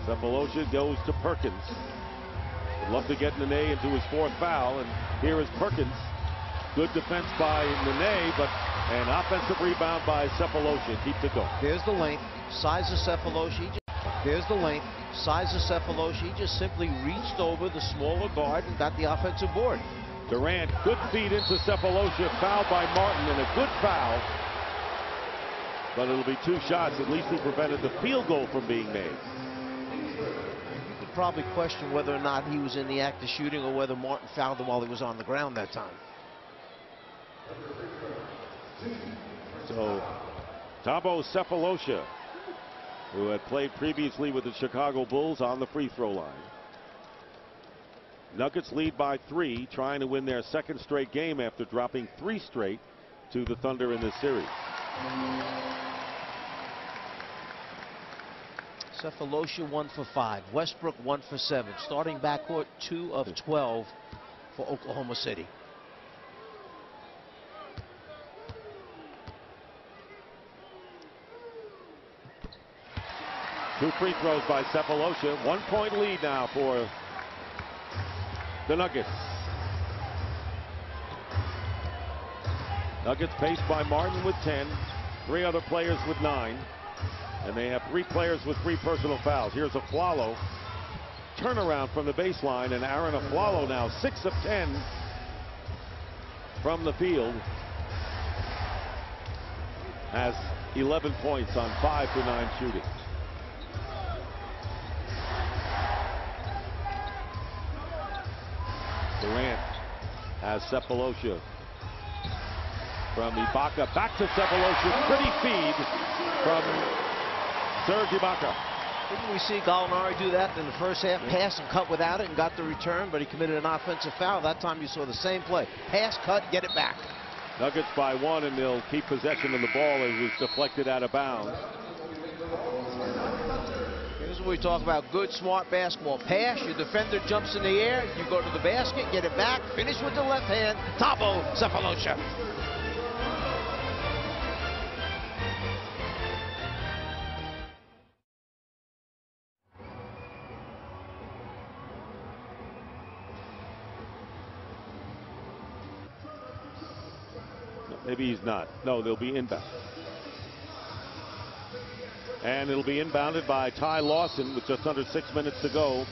Cephalosha goes to Perkins. Would love to get Nene into his 4th foul, and here is Perkins. Good defense by Nene, but an offensive rebound by Cephalosha. Keeps it going. There's the length, size of Cephalosha. There's the length, size of Cephalosha. He just simply reached over the smaller guard and got the offensive board. Durant, good feed into Cephalosha, fouled by Martin, and a good foul. But it'll be 2 shots. At least he prevented the field goal from being made. You could probably question whether or not he was in the act of shooting or whether Martin fouled him while he was on the ground that time. So, Thabo Cephalosha, who had played previously with the Chicago Bulls, on the free throw line. Nuggets lead by 3, trying to win their 2nd straight game after dropping 3 straight to the Thunder in this series. Cephalosha 1 for 5. Westbrook 1 for 7. Starting backcourt 2 of 12 for Oklahoma City. Two free throws by Cephalosha. 1-point lead now for the Nuggets. Nuggets paced by Martin with 10. 3 other players with 9. And they have 3 players with 3 personal fouls. Here's Aflalo. Turnaround from the baseline, and Aaron Aflalo now 6 of 10 from the field. Has 11 points on 5 for 9 shooting. Durant has Cephalosha from Ibaka, back to Cephalosha. Pretty feed from Serge Ibaka. Didn't we see Gallinari do that in the first half? Pass and cut without it and got the return, but he committed an offensive foul. That time you saw the same play. Pass, cut, get it back. Nuggets by 1, and they'll keep possession of the ball as it was deflected out of bounds. Here's what we talk about: good, smart basketball. Pass, your defender jumps in the air, you go to the basket, get it back, finish with the left hand. Thabo Cephalosha. Maybe he's not. No, they'll be inbound. And it'll be inbounded by Ty Lawson with just under 6 minutes to go.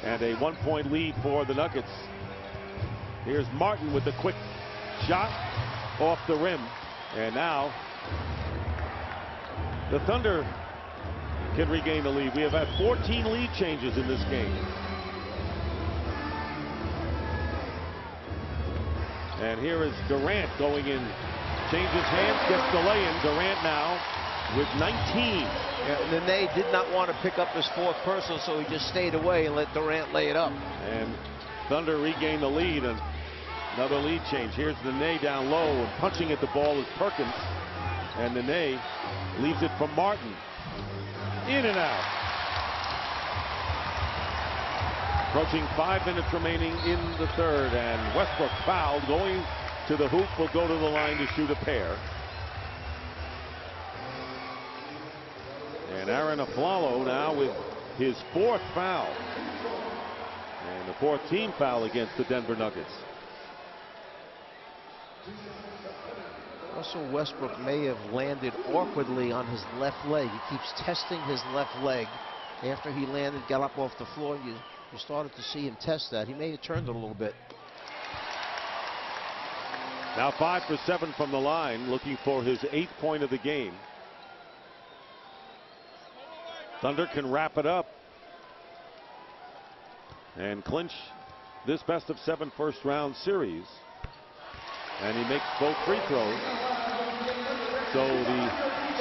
And a 1-point lead for the Nuggets. Here's Martin with the quick shot off the rim. And now the Thunder can regain the lead. We have had 14 lead changes in this game. And here is Durant going in. Changes hands, gets the lay-in. Durant now with 19. Yeah, Nene did not want to pick up his 4th personal, so he just stayed away and let Durant lay it up. And Thunder regain the lead, and another lead change. Here's Nene down low, and punching at the ball is Perkins. And Nene leaves it for Martin. In and out. Approaching 5 minutes remaining in the third, and Westbrook fouled, going to the hoop, will go to the line to shoot a pair. And Aaron Aflalo now with his 4th foul. And the 4th team foul against the Denver Nuggets. Russell Westbrook may have landed awkwardly on his left leg. He keeps testing his left leg. After he landed, got up off the floor, you started to see him test that. He may have turned it a little bit. Now 5 for 7 from the line, looking for his 8th point of the game. Thunder can wrap it up and clinch this best of 7 first-round series. And he makes both free throws. So the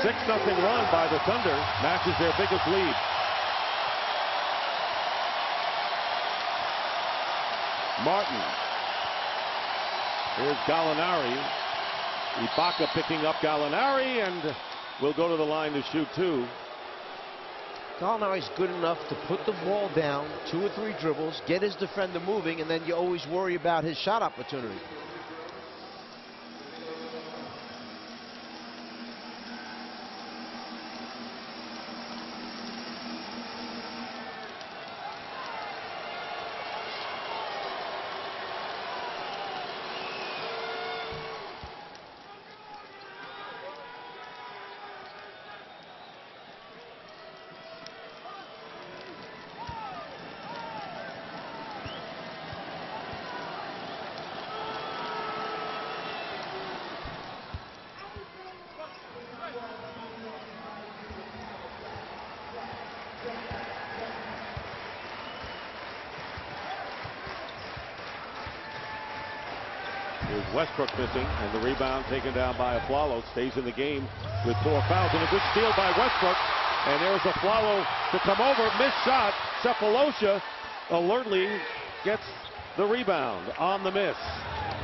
6-0 run by the Thunder matches their biggest lead. Martin. Here's Gallinari. Ibaka picking up Gallinari and will go to the line to shoot 2. Gallinari's good enough to put the ball down, 2 or 3 dribbles, get his defender moving, and then you always worry about his shot opportunity. Here's Westbrook missing, and the rebound taken down by Aflalo. Stays in the game with 4 fouls, and a good steal by Westbrook. And there's Aflalo to come over. Missed shot. Sefolosha alertly gets the rebound on the miss.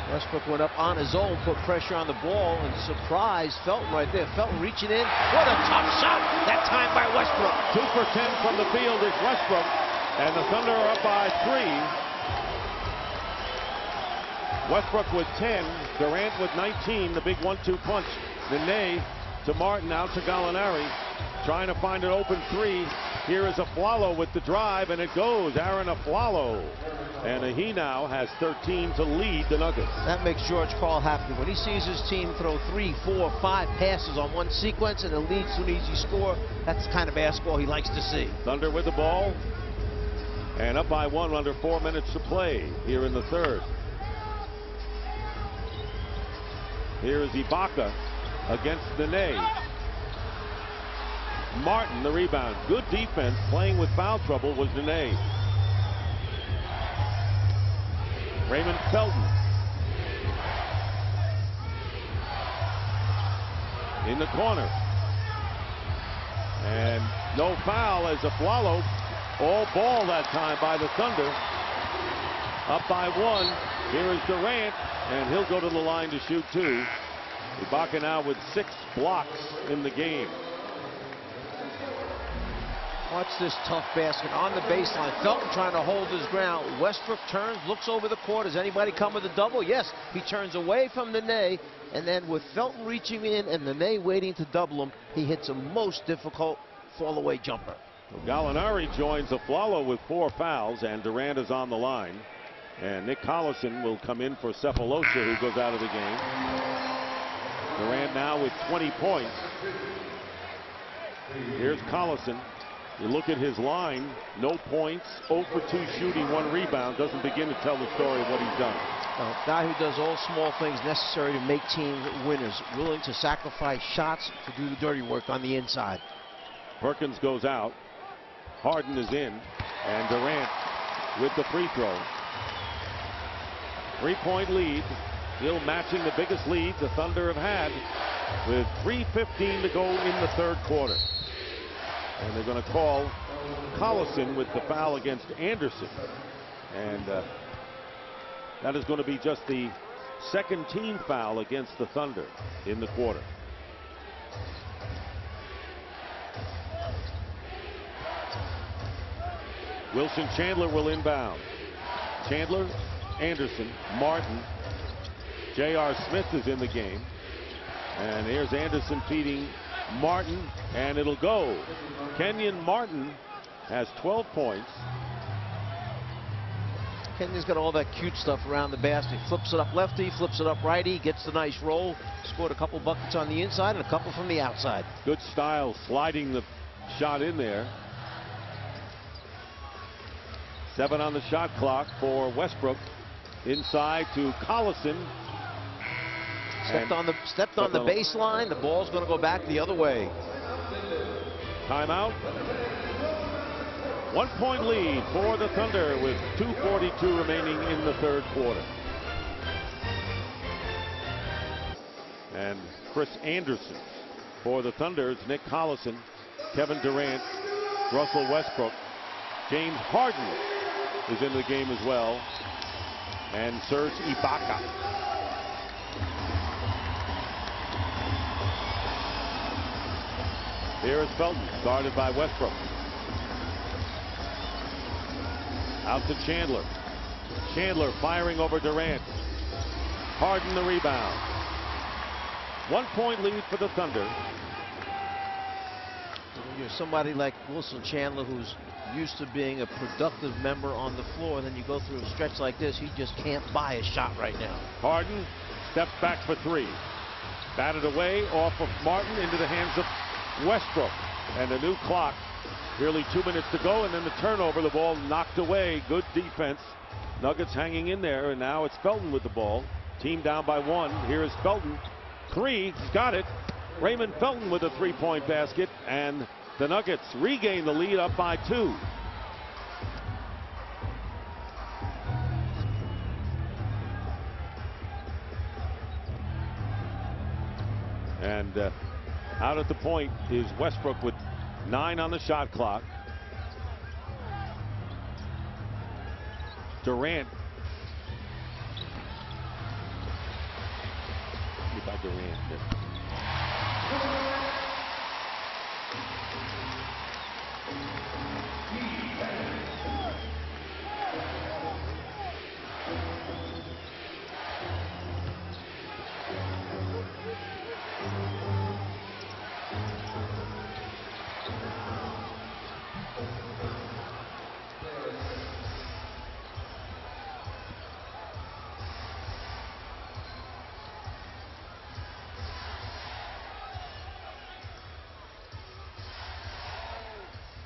Westbrook went up on his own, put pressure on the ball, and surprised Felton right there. Felton reaching in. What a tough shot that time by Westbrook. 2 for 10 from the field is Westbrook, and the Thunder are up by 3. Westbrook with 10, Durant with 19, the big 1-2 punch. Nene to Martin, out to Gallinari, trying to find an open 3. Here is Aflalo with the drive, and it goes. Aaron Aflalo. And he now has 13 to lead the Nuggets. That makes George Karl happy. When he sees his team throw 3, 4, 5 passes on one sequence and it leads to an easy score, that's the kind of basketball he likes to see. Thunder with the ball, and up by 1 under 4 minutes to play here in the 3rd. Here is Ibaka against Nene. Martin the rebound. Good defense, playing with foul trouble was Nene. Raymond Felton in the corner. And no foul as Aflalo, all ball that time by the Thunder. Up by 1. Here is Durant, and he'll go to the line to shoot 2. Ibaka now with 6 blocks in the game. Watch this tough basket on the baseline. Felton trying to hold his ground. Westbrook turns, looks over the court. Does anybody come with a double? Yes. He turns away from Nene, and then with Felton reaching in and Nene waiting to double him, he hits a most difficult fall-away jumper. Gallinari joins Aflalo with 4 fouls, and Durant is on the line. And Nick Collison will come in for Sefolosha, who goes out of the game. Durant now with 20 points. Here's Collison. You look at his line, no points, 0 for 2 shooting, 1 rebound. Doesn't begin to tell the story of what he's done. A guy who does all small things necessary to make teams winners, willing to sacrifice shots to do the dirty work on the inside. Perkins goes out. Harden is in, and Durant with the free throw. 3-point lead, still matching the biggest lead the Thunder have had, with 3:15 to go in the 3rd quarter. And they're going to call Collison with the foul against Anderson. And that is going to be just the 2nd team foul against the Thunder in the quarter. Wilson Chandler will inbound. Chandler, Anderson, Martin, J.R. Smith is in the game. And here's Anderson feeding Martin, and it'll go. Kenyon Martin has 12 points. Kenyon's got all that cute stuff around the basket. Flips it up lefty, flips it up righty, gets the nice roll. Scored a couple buckets on the inside and a couple from the outside. Good style sliding the shot in there. 7 on the shot clock for Westbrook. Inside to Collison. Stepped on the baseline. The ball's going to go back the other way. Timeout. 1 point lead for the Thunder with 2:42 remaining in the third quarter. And Chris Anderson for the Thunder. It's Nick Collison, Kevin Durant, Russell Westbrook. James Harden is in the game as well. And Serge Ibaka. Here is Felton, guarded by Westbrook. Out to Chandler. Chandler firing over Durant. Harden the rebound. 1 point lead for the Thunder. You're somebody like Wilson Chandler who's used to being a productive member on the floor, and then you go through a stretch like this, he just can't buy a shot right now. Harden steps back for 3. Batted away off of Martin into the hands of Westbrook. And a new clock. Nearly 2 minutes to go, and then the turnover. The ball knocked away. Good defense. Nuggets hanging in there, and now it's Felton with the ball. Team down by 1. Here is Felton. 3. He's got it. Raymond Felton with a 3-point basket, and the Nuggets regain the lead up by 2. And out at the point is Westbrook with 9 on the shot clock. Durant. By Durant.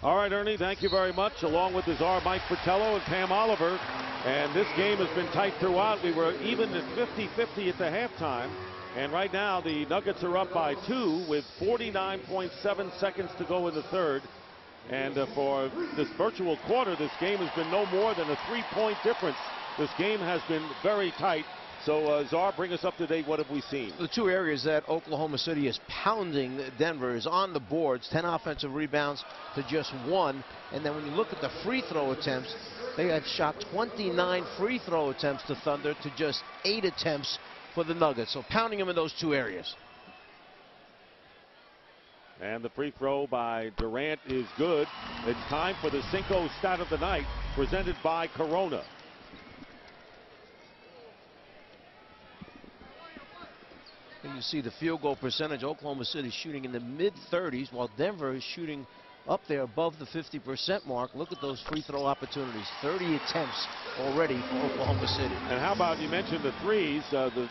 All right, Ernie, thank you very much, along with his R. Mike Fratello and Pam Oliver. And this game has been tight throughout. We were even at 50-50 at the halftime. And right now, the Nuggets are up by 2 with 49.7 seconds to go in the third. And for this virtual quarter, this game has been no more than a 3-point difference. This game has been very tight. So, Czar, bring us up to date. What have we seen? The 2 areas that Oklahoma City is pounding Denver is on the boards. 10 offensive rebounds to just 1. And then when you look at the free throw attempts, they had shot 29 free throw attempts to Thunder to just 8 attempts for the Nuggets. So pounding them in those 2 areas. And the free throw by Durant is good. It's time for the Cinco stat of the night, presented by Corona. And you see the field goal percentage. Oklahoma City shooting in the mid-30s, while Denver is shooting up there above the 50% mark. Look at those free throw opportunities. 30 attempts already for Oklahoma City. And how about, you mentioned the threes. The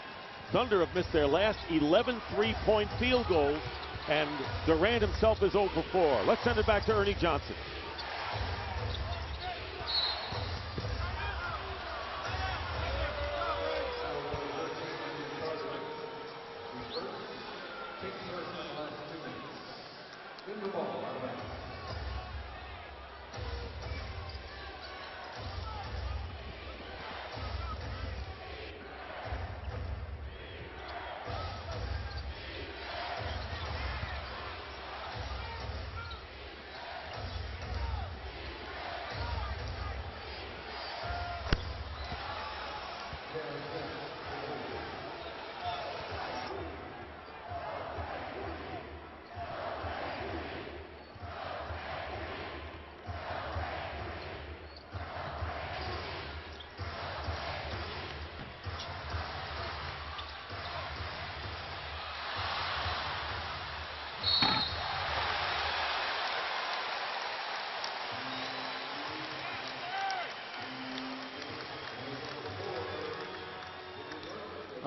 Thunder have missed their last 11 3-point field goals, and Durant himself is 0 for 4. Let's send it back to Ernie Johnson.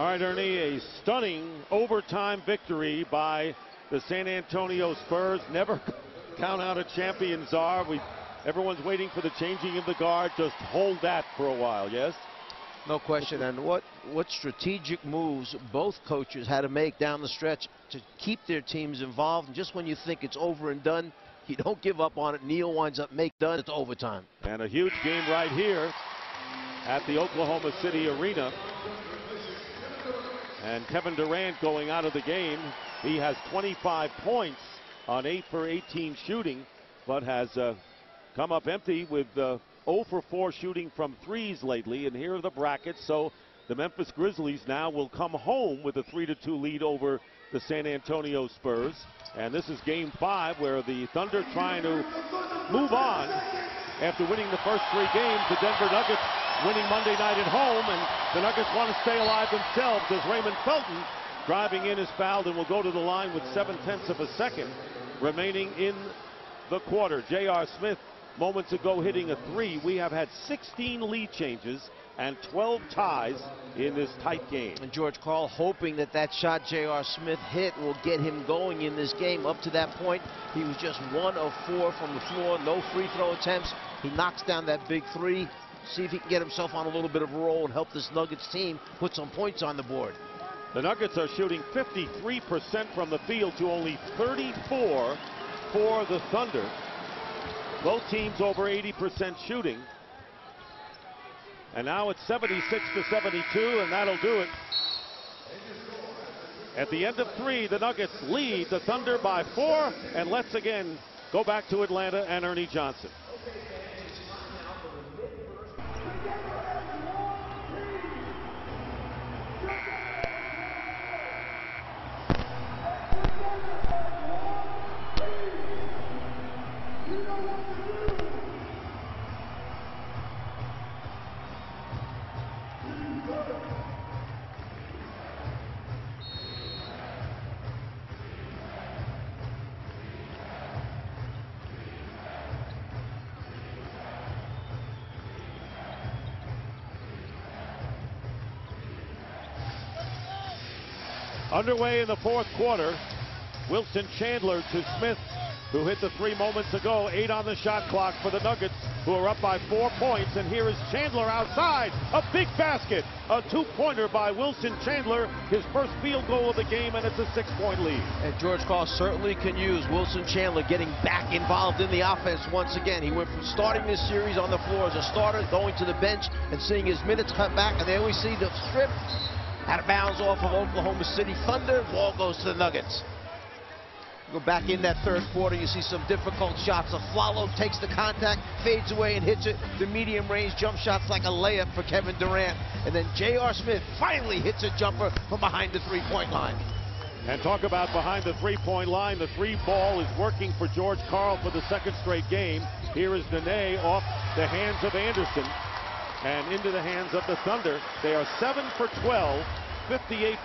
All right, Ernie, a stunning overtime victory by the San Antonio Spurs. Never count out a champion, Czar. Everyone's waiting for the changing of the guard. Just hold that for a while, yes? No question. And what strategic moves both coaches had to make down the stretch to keep their teams involved. And just when you think it's over and done, you don't give up on it. Neal winds up done. It's overtime. And a huge game right here at the Oklahoma City Arena. And Kevin Durant going out of the game. He has 25 points on 8 for 18 shooting, but has come up empty with 0 for 4 shooting from threes lately. And here are the brackets. So the Memphis Grizzlies now will come home with a 3-2 lead over the San Antonio Spurs. And this is game 5, where the Thunder trying to move on after winning the first 3 games. The Denver Nuggets winning Monday night at home, and the Nuggets want to stay alive themselves as Raymond Felton driving in is fouled and will go to the line with 0.7 of a second remaining in the quarter. J.R. Smith moments ago hitting a 3. We have had 16 lead changes and 12 ties in this tight game. And George Karl hoping that that shot J.R. Smith hit will get him going in this game. Up to that point, he was just 1 of 4 from the floor, no free throw attempts. He knocks down that big 3. See if he can get himself on a little bit of a roll and help this Nuggets team put some points on the board. The Nuggets are shooting 53% from the field to only 34 for the Thunder. Both teams over 80% shooting. And now it's 76-72, and that'll do it. At the end of 3, the Nuggets lead the Thunder by 4, and let's again go back to Atlanta and Ernie Johnson. Underway in the 4th quarter. Wilson Chandler to Smith, who hit the 3 moments ago. 8 on the shot clock for the Nuggets, who are up by 4 points. And here is Chandler outside. A big basket. A 2-pointer by Wilson Chandler. His first field goal of the game, and it's a 6-point lead. And George Karl certainly can use Wilson Chandler getting back involved in the offense once again. He went from starting this series on the floor as a starter, going to the bench and seeing his minutes cut back. And there we see the strip. Out of bounds off of Oklahoma City Thunder. Ball goes to the Nuggets. Go back in that 3rd quarter. You see some difficult shots. Aflalo takes the contact, fades away and hits it. The medium range jump shots like a layup for Kevin Durant. And then J.R. Smith finally hits a jumper from behind the 3-point line. And talk about behind the 3-point line. The 3 ball is working for George Karl for the 2nd straight game. Here is Nene off the hands of Anderson and into the hands of the Thunder. They are 7 for 12, 58%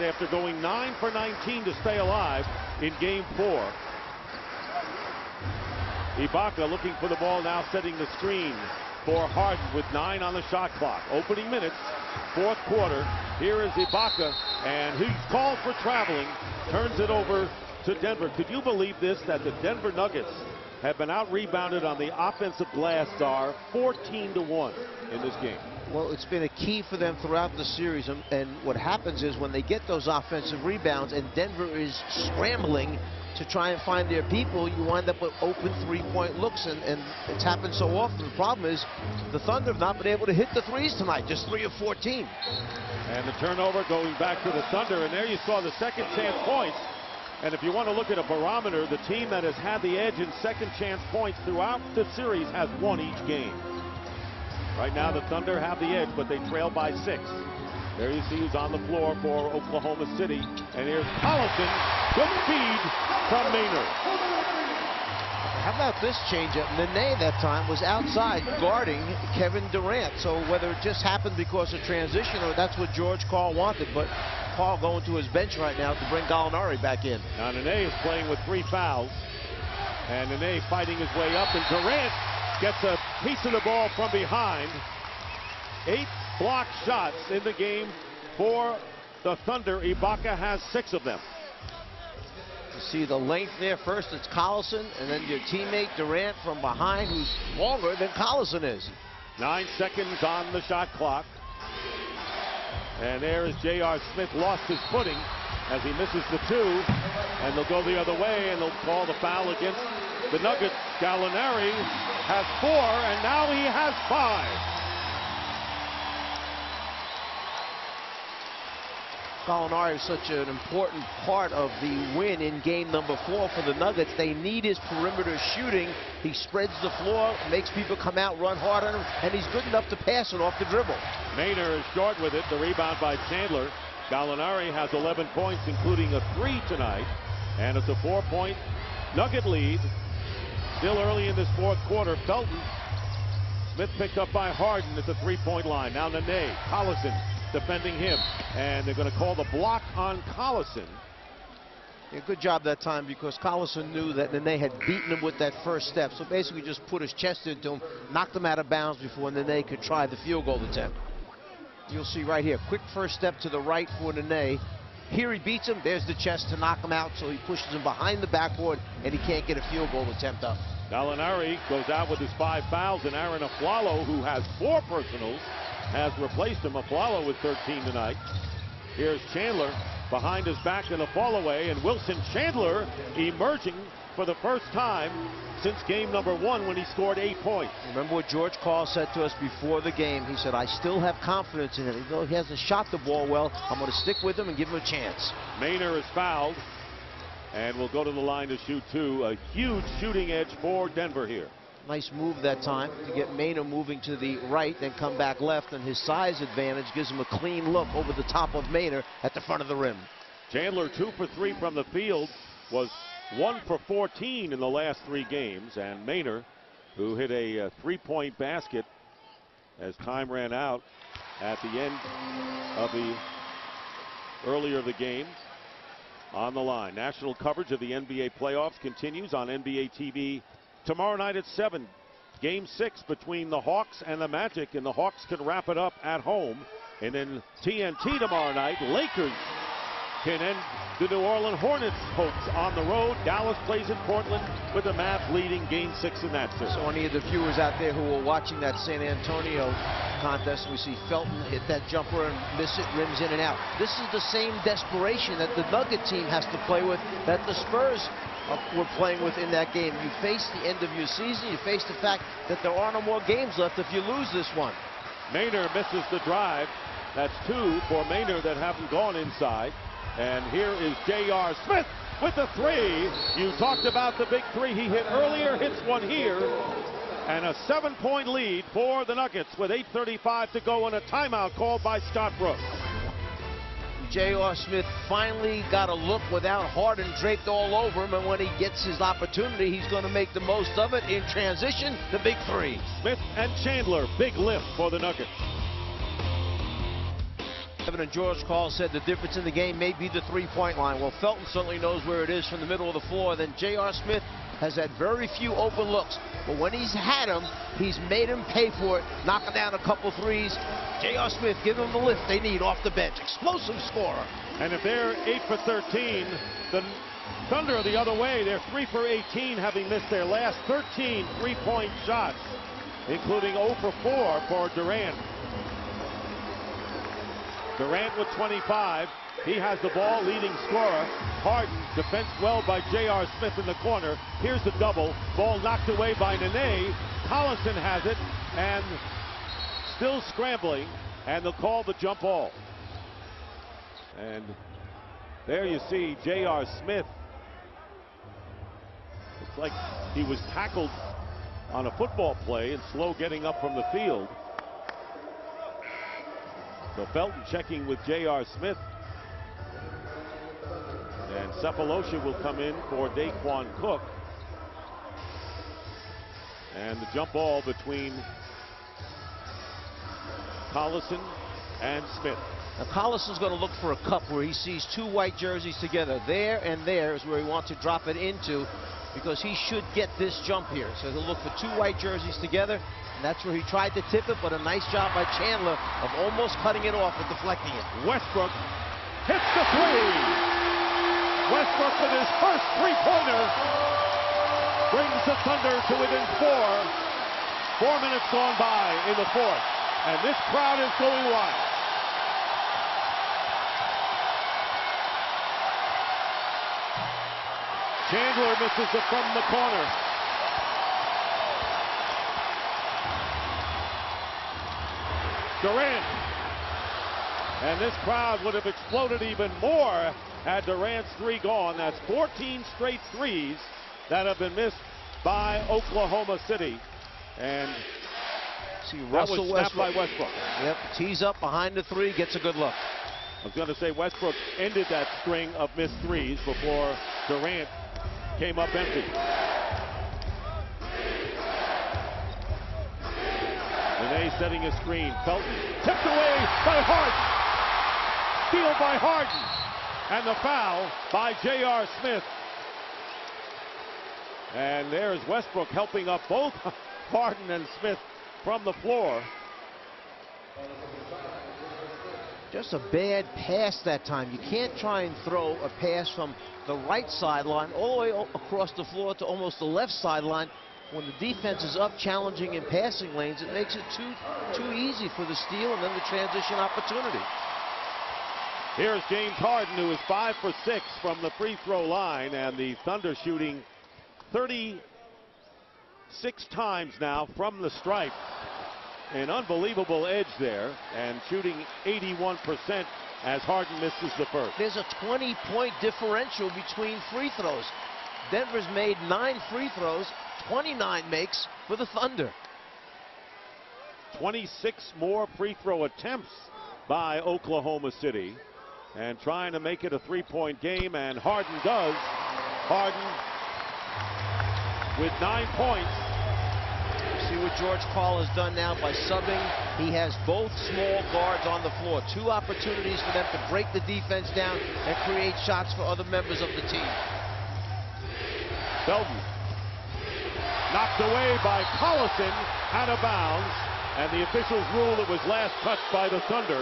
after going 9 for 19 to stay alive in game 4. Ibaka looking for the ball, now setting the screen for Harden with 9 on the shot clock. Opening minutes, 4th quarter. Here is Ibaka, and he called for traveling, turns it over to Denver. Could you believe this, that the Denver Nuggets have been out-rebounded on the offensive glass, are 14-1 in this game? Well, it's been a key for them throughout the series, and what happens is when they get those offensive rebounds and Denver is scrambling to try and find their people, you wind up with open 3-point looks, and it's happened so often. The problem is the Thunder have not been able to hit the threes tonight, just 3 of 14. And the turnover going back to the Thunder, and there you saw the second chance points. And if you want to look at a barometer, the team that has had the edge in second chance points throughout the series has won each game. Right now the Thunder have the edge, but they trail by 6. There you see who's on the floor for Oklahoma City. And here's Collison. Good feed from Maynard. How about this changeup? Nene that time was outside guarding Kevin Durant. So whether it just happened because of transition or that's what George Karl wanted, but Karl going to his bench right now to bring Gallinari back in. Now Nene is playing with 3 fouls. And Nene fighting his way up, and Durant gets a piece of the ball from behind. 8 block shots in the game for the Thunder. Ibaka has 6 of them. You see the length there. First it's Collison, and then your teammate Durant from behind, who's longer than Collison is. 9 seconds on the shot clock. And there is J.R. Smith, lost his footing as he misses the 2. And they'll go the other way, and they'll call the foul against the Nuggets. Gallinari has 4, and now he has 5. Gallinari is such an important part of the win in game number 4 for the Nuggets. They need his perimeter shooting. He spreads the floor, makes people come out, run hard on him, and he's good enough to pass it off the dribble. Maynard is short with it. The rebound by Chandler. Gallinari has 11 points, including a 3 tonight. And it's a 4-point Nugget lead. Still early in this 4th quarter. Felton. Smith picked up by Harden at the 3-point line. Now Nene. Collison defending him. And they're going to call the block on Collison. Yeah, good job that time, because Collison knew that Nene had beaten him with that first step. So basically just put his chest into him, knocked him out of bounds before Nene could try the field goal attempt. You'll see right here, quick first step to the right for Nene. Here he beats him. There's the chest to knock him out, so he pushes him behind the backboard, and he can't get a field goal attempt up. Gallinari goes out with his 5 fouls, and Aaron Aflalo, who has 4 personals, has replaced him. Aflalo with 13 tonight. Here's Chandler behind his back in a fall away, and Wilson Chandler emerging for the first time since game number 1 when he scored 8 points. Remember what George Karl said to us before the game? He said, I still have confidence in him. Even though he hasn't shot the ball well, I'm going to stick with him and give him a chance. Maynard is fouled and will go to the line to shoot 2. A huge shooting edge for Denver here. Nice move that time to get Maynard moving to the right, then come back left, and his size advantage gives him a clean look over the top of Maynard at the front of the rim. Chandler 2 for 3 from the field, was 1 for 14 in the last 3 games, and Maynard, who hit a 3-point basket as time ran out at the end of the earlier of the game, on the line. National coverage of the NBA playoffs continues on NBA TV tomorrow night at 7. Game 6 between the Hawks and the Magic, and the Hawks can wrap it up at home. And then TNT tomorrow night, Lakers can end the New Orleans Hornets hopes on the road. Dallas plays in Portland with the Mavs leading game 6 in that series. So any of the viewers out there who were watching that San Antonio contest, we see Felton hit that jumper and miss it, rims in and out. This is the same desperation that the Nugget team has to play with that the Spurs were playing with in that game. You face the end of your season. You face the fact that there are no more games left if you lose this one. Maynard misses the drive. That's 2 for Maynard that haven't gone inside. And here is J.R. Smith with the 3. You talked about the big 3 he hit earlier, hits one here. And a 7-point lead for the Nuggets with 8:35 to go and a timeout called by Scott Brooks. J.R. Smith finally got a look without Harden draped all over him, and when he gets his opportunity, he's going to make the most of it. In transition, the big 3. Smith and Chandler, big lift for the Nuggets. Evan and George Karl said the difference in the game may be the 3-point line. Well, Felton certainly knows where it is from the middle of the floor. Then J.R. Smith has had very few open looks, but when he's had them, he's made him pay for it, knocking down a couple threes. J.R. Smith giving them the lift they need off the bench. Explosive scorer. And if they're 8 for 13, the Thunder are the other way. They're 3 for 18, having missed their last 13 3-point shots, including 0 for 4 for Durant. Durant with 25. He has the ball, leading scorer. Harden, defensed well by J.R. Smith in the corner. Here's the double. Ball knocked away by Nene. Collison has it, and still scrambling, and they'll call the jump ball. And there you see J.R. Smith. It's like he was tackled on a football play and slow getting up from the field. So Felton checking with J.R. Smith. And Cephalosha will come in for Daquan Cook. And the jump ball between Collison and Smith. Now Collison's going to look for a cup where he sees 2 white jerseys together. There and there is where he wants to drop it into, because he should get this jump here. So he'll look for 2 white jerseys together, and that's where he tried to tip it, but a nice job by Chandler of almost cutting it off and deflecting it. Westbrook hits the three. Westbrook with his first three-pointer brings the Thunder to within 4. 4 minutes gone by in the fourth, and this crowd is going wild. Chandler misses it from the corner. Durant. And this crowd would have exploded even more had Durant's three gone. That's 14 straight threes that have been missed by Oklahoma City. And see Russell Westbrook. By Westbrook. Yep, tees up behind the three, gets a good look. I was going to say Westbrook ended that string of missed threes before Durant came up empty. Nene setting a screen. Felton tipped away by Harden. Steal by Harden. And the foul by J.R. Smith. And there's Westbrook helping up both Harden and Smith from the floor. Just a bad pass that time. You can't try and throw a pass from the right sideline all the way across the floor to almost the left sideline. When the defense is up challenging in passing lanes, it makes it too easy for the steal and then the transition opportunity. Here's James Harden, who is 5 for 6 from the free throw line, and the Thunder shooting 36 times now from the stripe. An unbelievable edge there, and shooting 81% as Harden misses the first. There's a 20-point differential between free throws. Denver's made 9 free throws, 29 makes for the Thunder. 26 more free throw attempts by Oklahoma City, and trying to make it a three-point game, and Harden does. Harden with 9 points. See what George Karl has done now by subbing. He has both small guards on the floor. 2 opportunities for them to break the defense down and create shots for other members of the team. Felton knocked away by Collison, out of bounds, and the officials ruled it was last touched by the Thunder.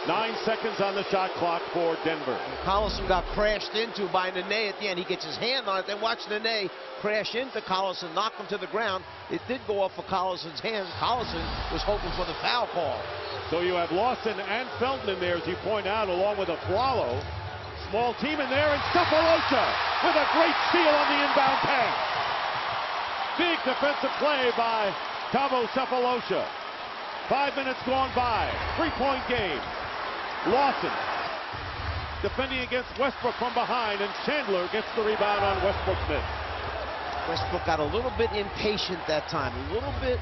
9 seconds on the shot clock for Denver. Collison got crashed into by Nene at the end. He gets his hand on it, then watch Nene crash into Collison, knock him to the ground. It did go off for Collison's hands. Collison was hoping for the foul call. So you have Lawson and Felton in there, as you point out, along with a Flalo. Small team in there, and Cephalosha with a great steal on the inbound pass. Big defensive play by Thabo Cephalosha. 5 minutes gone by. 3-point game. Lawson defending against Westbrook from behind, and Chandler gets the rebound on Westbrook's miss. Westbrook got a little bit impatient that time, a little bit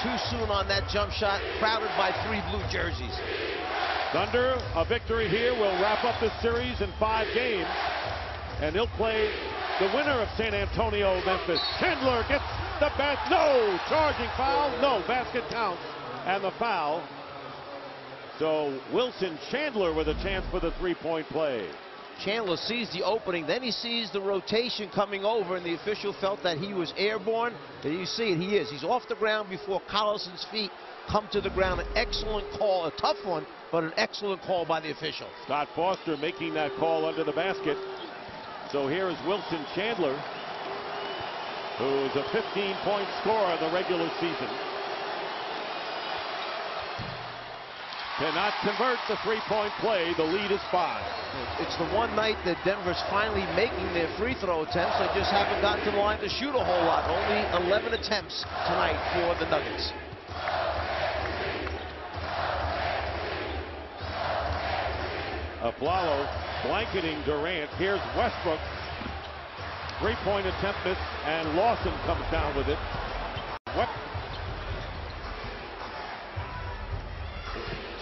too soon on that jump shot, crowded by 3 blue jerseys. Thunder, a victory here will wrap up this series in 5 games, and he'll play the winner of San Antonio, Memphis. Chandler gets the basket. No! Charging foul. No. Basket counts. And the foul. So Wilson Chandler with a chance for the 3-point play. Chandler sees the opening, then he sees the rotation coming over, and the official felt that he was airborne. And you see it, he is. He's off the ground before Collison's feet come to the ground. An excellent call, a tough one, but an excellent call by the official. Scott Foster making that call under the basket. So here is Wilson Chandler, who's a 15-point scorer in the regular season. Cannot convert the 3-point play. The lead is 5. It's the one night that Denver's finally making their free throw attempts. They just haven't gotten to the line to shoot a whole lot. Only 11 attempts tonight for the Nuggets. Flalo blanketing Durant. Here's Westbrook. 3-point attempt miss, and Lawson comes down with it.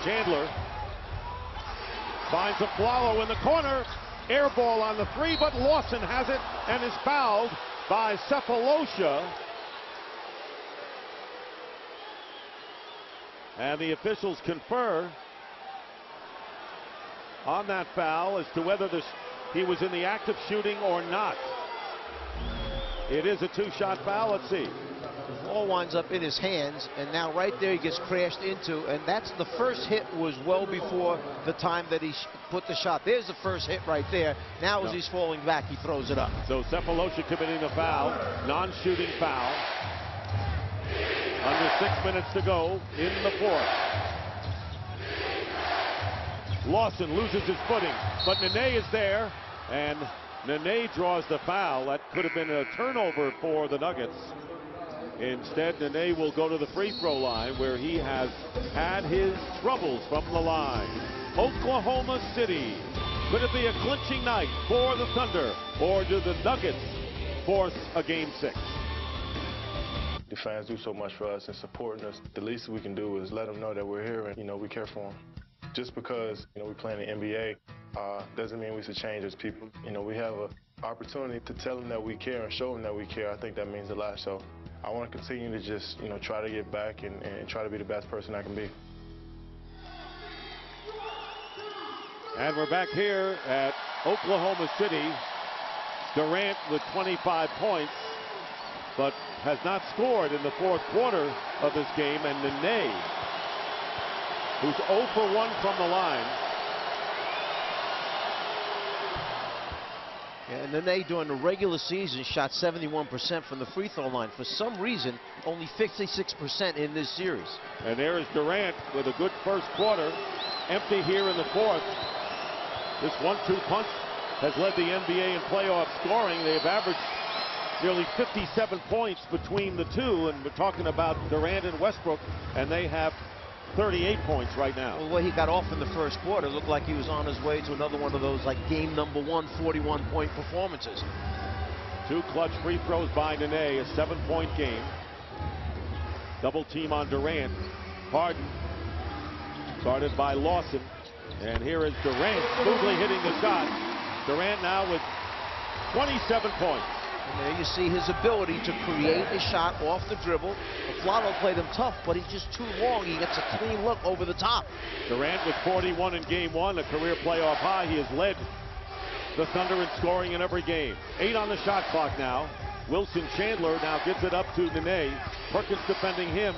Chandler finds a Flalo in the corner. Air ball on the 3, but Lawson has it and is fouled by Cephalosha. And the officials confer on that foul as to whether he was in the act of shooting or not. It is a two-shot foul. Let's see. The ball winds up in his hands, and now right there he gets crashed into, and that's the first hit was well before the time that he put the shot. There's the first hit right there. Now as he's falling back, he throws it up. So Cephalosha committing the foul, non-shooting foul. Under 6 minutes to go in the fourth. Lawson loses his footing, but Nene is there, and Nene draws the foul. That could have been a turnover for the Nuggets. Instead, Nene will go to the free throw line where he has had his troubles from the line. Oklahoma City. Could it be a clinching night for the Thunder, or do the Nuggets force a Game 6? The fans do so much for us and supporting us. The least we can do is let them know that we're here and, we care for them. Just because, we play in the NBA doesn't mean we should change as people. We have an opportunity to tell them that we care and show them that we care. I think that means a lot. So I want to continue to just, try to get back and try to be the best person I can be. And we're back here at Oklahoma City. Durant with 25 points, but has not scored in the fourth quarter of this game. And Nene, who's 0 for 1 from the line. And Nene during the regular season shot 71% from the free throw line. For some reason, only 56% in this series. And there is Durant with a good first quarter. Empty here in the fourth. This 1-2 punch has led the NBA in playoff scoring. They've averaged nearly 57 points between the two, and we're talking about Durant and Westbrook, and they have 38 points right now. Well, the way he got off in the first quarter looked like he was on his way to another one of those like game number 1 41-point performances. 2 clutch free throws by Nene, a 7-point game. Double team on Durant. Harden guarded by Lawson, and here is Durant smoothly hitting the shot. Durant now with 27 points. And there you see his ability to create a shot off the dribble. Flalo played him tough, but he's just too long. He gets a clean look over the top. Durant with 41 in game 1, a career playoff high. He has led the Thunder in scoring in every game. 8 on the shot clock now. Wilson Chandler now gives it up to Nene. Perkins defending him.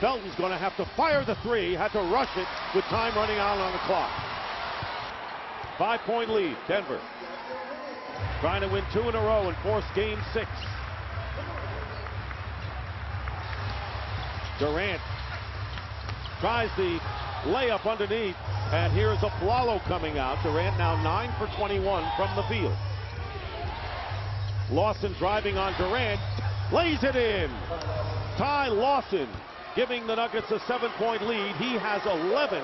Felton's going to have to fire the 3. Had to rush it with time running out on the clock. 5-point lead, Denver. Trying to win 2 in a row and force Game 6. Durant tries the layup underneath, and here's a Flalo coming out. Durant now 9 for 21 from the field. Lawson driving on Durant, lays it in. Ty Lawson giving the Nuggets a 7-point lead. He has 11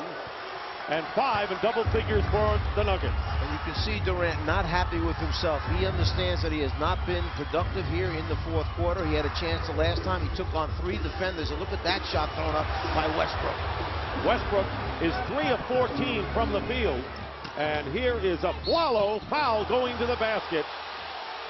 and 5 in double figures for the Nuggets. And you can see Durant not happy with himself. He understands that he has not been productive here in the fourth quarter. He had a chance the last time. He took on 3 defenders, and look at that shot thrown up by Westbrook. Westbrook is 3 of 14 from the field, and here is a Flalo foul going to the basket.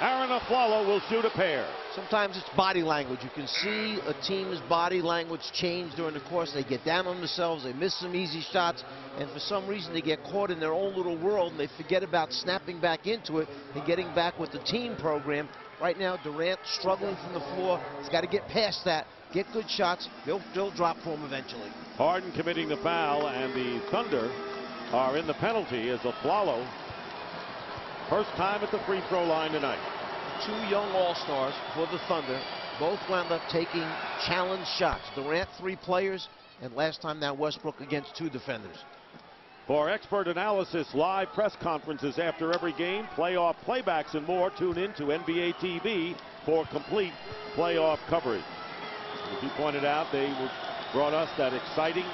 Aaron Aflalo will shoot a pair. Sometimes it's body language. You can see a team's body language change during the course. They get down on themselves, they miss some easy shots, and for some reason they get caught in their own little world and they forget about snapping back into it and getting back with the team program. Right now, Durant struggling from the floor. He's got to get past that, get good shots. They'll drop for him eventually. Harden committing the foul, and the Thunder are in the penalty as Aflalo. First time at the free throw line tonight. 2 young all-stars for the Thunder. Both wound up taking challenge shots. Durant 3 players, and last time that Westbrook against 2 defenders. For expert analysis, live press conferences after every game, playoff playbacks and more, tune in to NBA TV for complete playoff coverage. As you pointed out, they brought us that exciting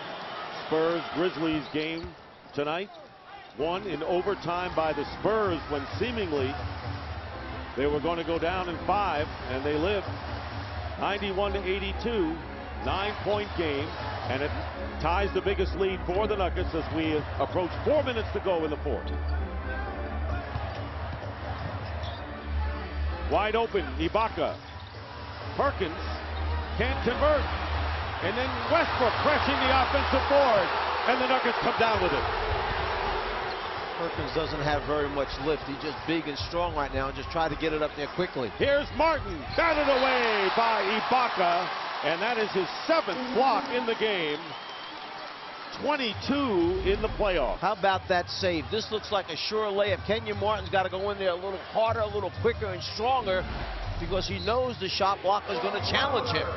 Spurs-Grizzlies game tonight. Won in overtime by the Spurs when seemingly they were going to go down in 5, and they lived. 91-82, 9-point game, and it ties the biggest lead for the Nuggets as we approach 4 minutes to go in the fourth. Wide open, Ibaka. Perkins can't convert, and then Westbrook pressing the offensive board, and the Nuggets come down with it. Perkins doesn't have very much lift. He's just big and strong right now and just try to get it up there quickly. Here's Martin, batted away by Ibaka, and that is his 7th block in the game. 22 in the playoff. How about that save? This looks like a sure layup. Kenyon Martin's got to go in there a little harder, a little quicker and stronger because he knows the shot blocker is going to challenge him.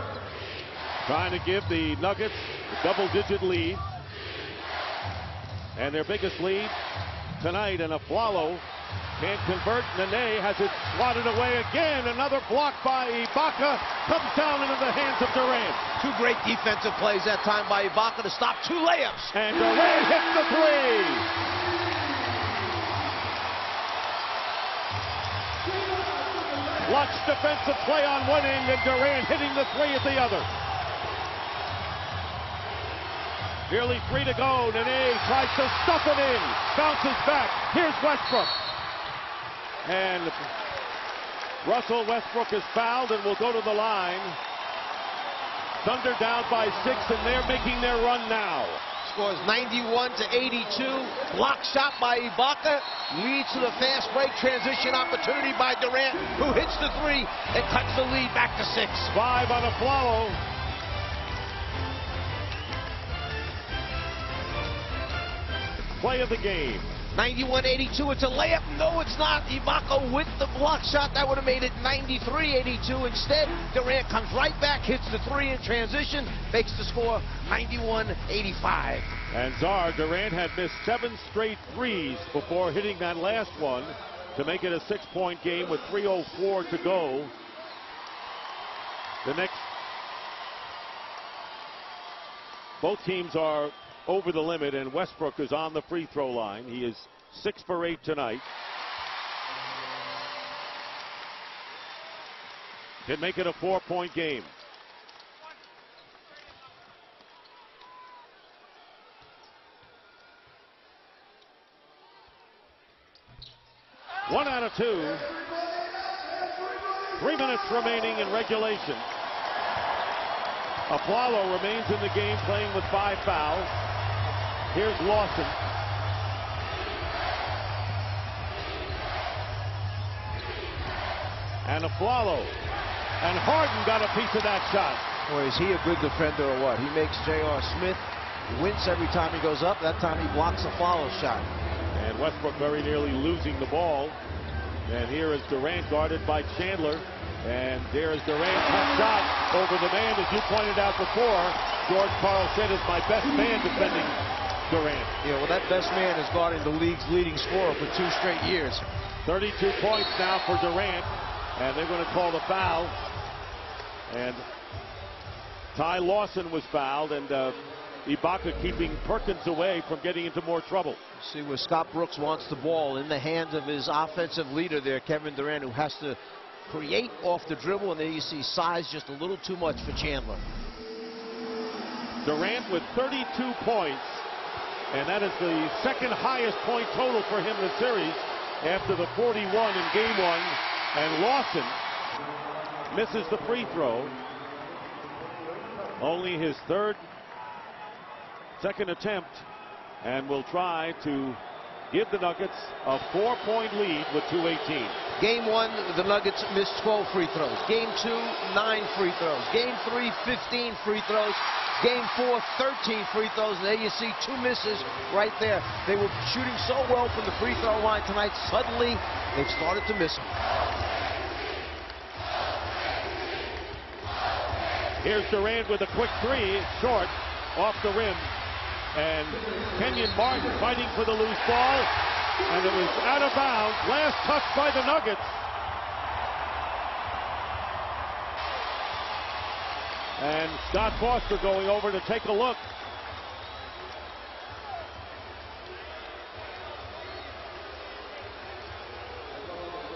Trying to give the Nuggets a double-digit lead. And their biggest lead tonight, and Aflalo can't convert. Nene has it swatted away again. Another block by Ibaka. Comes down into the hands of Durant. 2 great defensive plays that time by Ibaka to stop 2 layups. And Durant hits the 3. Clutch defensive play on one end, and Durant hitting the 3 at the other. Nearly 3 to go. Nene tries to stuff it in. Bounces back. Here's Westbrook. And Russell Westbrook is fouled and will go to the line. Thunder down by 6, and they're making their run now. Scores 91-82. Block shot by Ibaka. Leads to the fast break transition opportunity by Durant, who hits the 3 and cuts the lead back to 6. 5 on Aflalo. Play of the game. 91-82. It's a layup. No, it's not. Ibaka with the block shot. That would have made it 93-82. Instead, Durant comes right back, hits the 3 in transition, makes the score 91-85. And Czar, Durant had missed 7 straight threes before hitting that last one to make it a 6-point game with 3:04 to go. Both teams are over the limit, and Westbrook is on the free throw line. He is 6 for 8 tonight. Can make it a 4-point game. One out of 2. 3 minutes remaining in regulation. Aflalo remains in the game, playing with 5 fouls. Here's Lawson. And Aflalo. And Harden got a piece of that shot. Boy, is he a good defender or what? He makes J.R. Smith wince every time he goes up. That time he blocks Aflalo's shot. And Westbrook very nearly losing the ball. And here is Durant guarded by Chandler. And there is Durant, tough shot over the man, as you pointed out before. George Karl said is my best man defending Durant. Yeah, well, that best man is guarding the league's leading scorer for 2 straight years. 32 points now for Durant, and they're going to call the foul. And Ty Lawson was fouled, and Ibaka keeping Perkins away from getting into more trouble. See where Scott Brooks wants the ball in the hands of his offensive leader there, Kevin Durant, who has to create off the dribble, and there you see size just a little too much for Chandler. Durant with 32 points, and that is the second highest point total for him this series after the 41 in game 1. And Lawson misses the free throw. Only his second attempt, and will try to give the Nuggets a 4-point lead with 2:18. Game 1, the Nuggets missed 12 free throws. Game 2, 9 free throws. Game 3, 15 free throws. Game 4, 13 free throws. And there you see 2 misses right there. They were shooting so well from the free throw line tonight. Suddenly, they've started to miss them. Here's Durant with a quick 3, short, off the rim. And Kenyon Martin fighting for the loose ball. And it was out of bounds. Last touch by the Nuggets. And Scott Foster going over to take a look.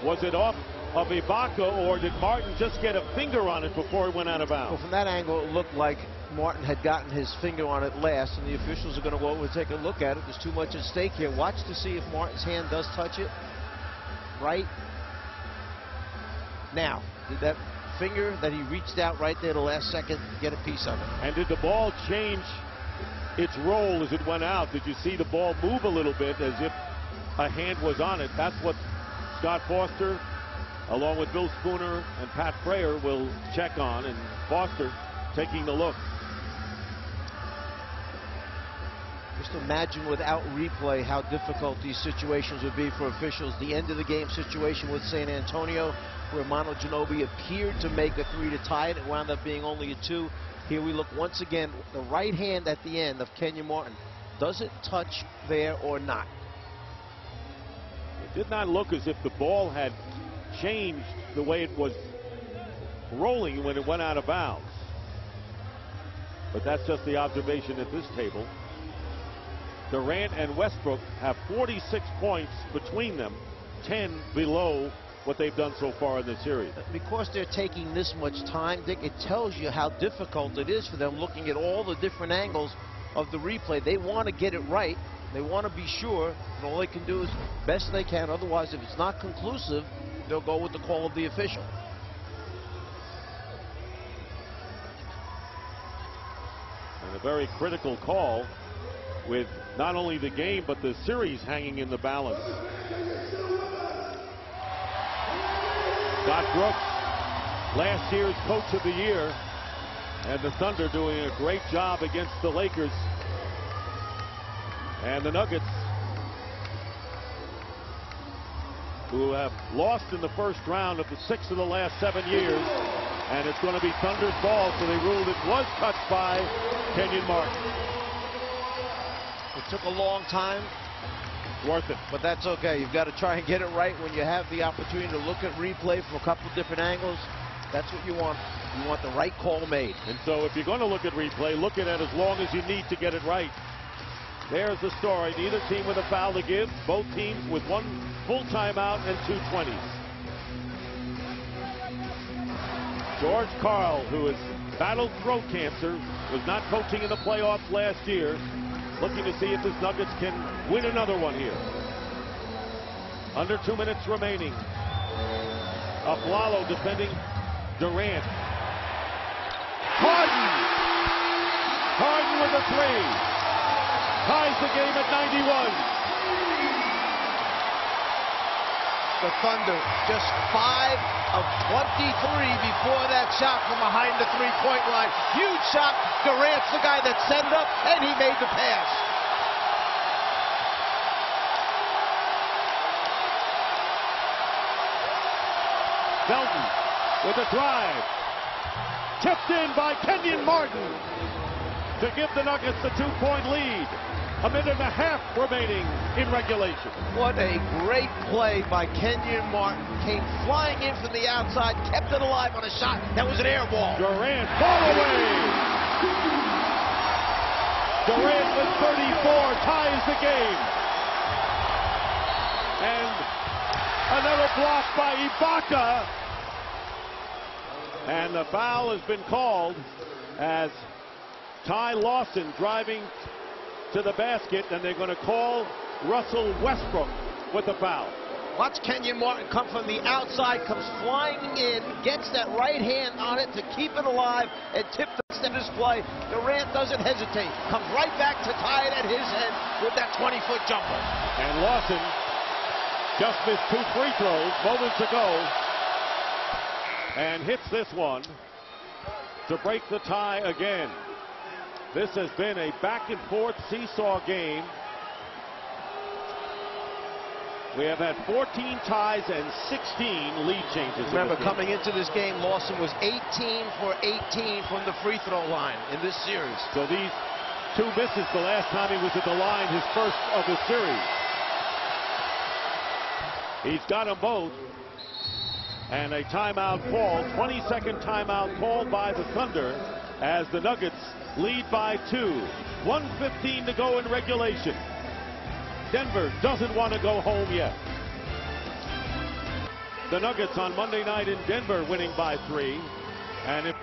Was it off of Ibaka, or did Martin just get a finger on it before it went out of bounds? Well, from that angle, it looked like Martin had gotten his finger on it last, and the officials are going to go over and take a look at it. There's too much at stake here. Watch to see if Martin's hand does touch it. Right now, did that finger that he reached out right there the last second get a piece of it? And did the ball change its role as it went out? Did you see the ball move a little bit as if a hand was on it. That's what Scott Foster, along with Bill Spooner and Pat Frayer, will check on, and Foster taking the look. Just imagine without replay how difficult these situations would be for officials. The end of the game situation with San Antonio, where Manu Ginobili appeared to make a 3 to tie it. It wound up being only a 2. Here we look once again, the right hand at the end of Kenyon Martin. Does it touch there or not? It did not look as if the ball had changed the way it was rolling when it went out of bounds. But that's just the observation at this table. Durant and Westbrook have 46 points between them, 10 below what they've done so far in the series. Because they're taking this much time, Dick, it tells you how difficult it is for them looking at all the different angles of the replay. They want to get it right. They want to be sure, and all they can do is best they can. Otherwise, if it's not conclusive, they'll go with the call of the official. And a very critical call, with not only the game but the series hanging in the balance. Scott Brooks, last year's Coach of the Year, and the Thunder doing a great job against the Lakers. And the Nuggets, who have lost in the first round of the 6 of the last 7 years. And it's going to be Thunder's ball, so they ruled it was touched by Kenyon Martin. It took a long time. Worth it. But that's okay. You've got to try and get it right when you have the opportunity to look at replay from a couple different angles. That's what you want. You want the right call made. And so if you're going to look at replay, look at it as long as you need to get it right. There's the story. Neither team with a foul to give. Both teams with 1 full timeout and 2 20s. George Karl, who has battled throat cancer, was not coaching in the playoffs last year, looking to see if his Nuggets can win another one here. Under 2 minutes remaining. Aflalo defending Durant. Harden with a 3. Ties the game at 91. The Thunder just 5 of 23 before that shot from behind the three-point line. Huge shot. Durant's the guy that set it up, and he made the pass. Felton with a drive. Tipped in by Kenyon Martin to give the Nuggets the 2-point lead. A minute and a half remaining in regulation. What a great play by Kenyon Martin. Came flying in from the outside, kept it alive on a shot that was an air ball. Durant, ball away. Durant with 34 ties the game. And another block by Ibaka. And the foul has been called as Ty Lawson driving to the basket, and they're going to call Russell Westbrook with the foul. Watch Kenyon Martin come from the outside, comes flying in, gets that right hand on it to keep it alive, and tip the display. Durant doesn't hesitate, comes right back to tie it at his end with that 20-foot jumper. And Lawson just missed 2 free throws moments ago, and hits this one to break the tie again. This has been a back-and-forth seesaw game. We have had 14 ties and 16 lead changes. Remember, coming into this game, Lawson was 18 for 18 from the free throw line in this series. So these 2 misses the last time he was at the line, his first of the series. He's got them both. And a timeout call, 22nd timeout called by the Thunder as the Nuggets lead by 2. 1:15 to go in regulation. Denver doesn't want to go home yet. The Nuggets on Monday night in Denver winning by 3. And if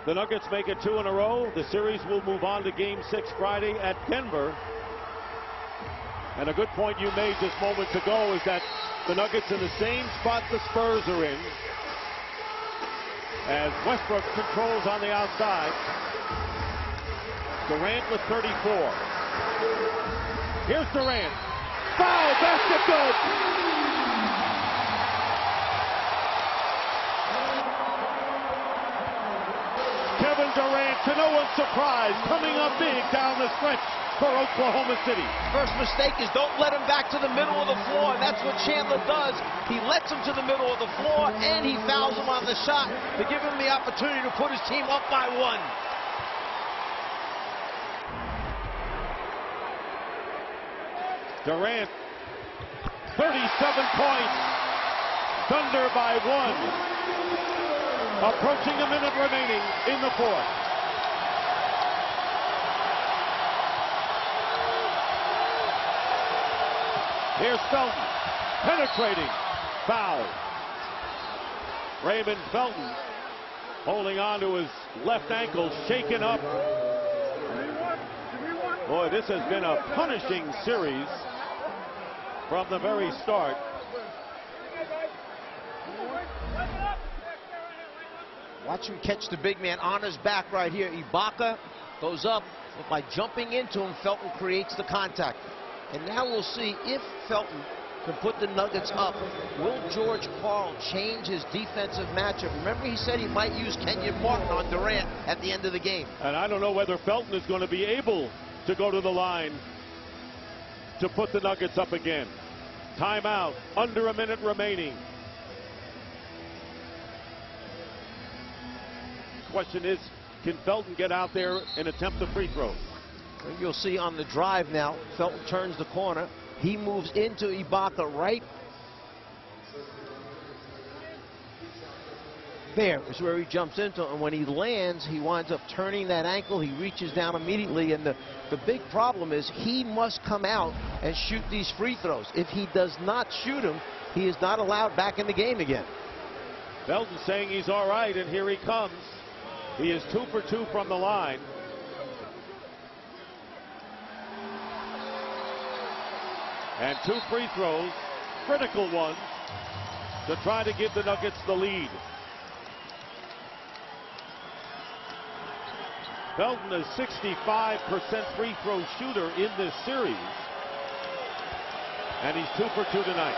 the Nuggets make it 2 in a row, the series will move on to Game 6 Friday at Denver. And a good point you made just moments ago is that the Nuggets in the same spot the Spurs are in, as Westbrook controls on the outside. Durant with 34. Here's Durant. Foul, basket good. Kevin Durant, to no one's surprise, coming up big down the stretch for Oklahoma City. First mistake is don't let him back to the middle of the floor, and that's what Chandler does. He lets him to the middle of the floor, and he fouls him on the shot to give him the opportunity to put his team up by 1. Durant, 37 points. Thunder by 1. Approaching a minute remaining in the fourth. Here's Felton, penetrating, foul. Raymond Felton holding on to his left ankle, shaken up. Boy, this has been a punishing series from the very start. Watch him catch the big man on his back right here. Ibaka goes up, but by jumping into him, Felton creates the contact. And now we'll see if Felton can put the Nuggets up. Will George Karl change his defensive matchup? Remember, he said he might use Kenyon Martin on Durant at the end of the game. And I don't know whether Felton is going to be able to go to the line to put the Nuggets up again. Timeout, under a minute remaining. Question is, can Felton get out there and attempt the free throw? You'll see on the drive now, Felton turns the corner. He moves into Ibaka right there is where he jumps into, and when he lands, he winds up turning that ankle. He reaches down immediately, and the big problem is he must come out and shoot these free throws. If he does not shoot them, he is not allowed back in the game again. Felton saying he's all right, and here he comes. He is 2 for 2 from the line. And 2 free throws, critical ones, to try to give the Nuggets the lead. Felton is 65% free throw shooter in this series. And he's 2 for 2 tonight.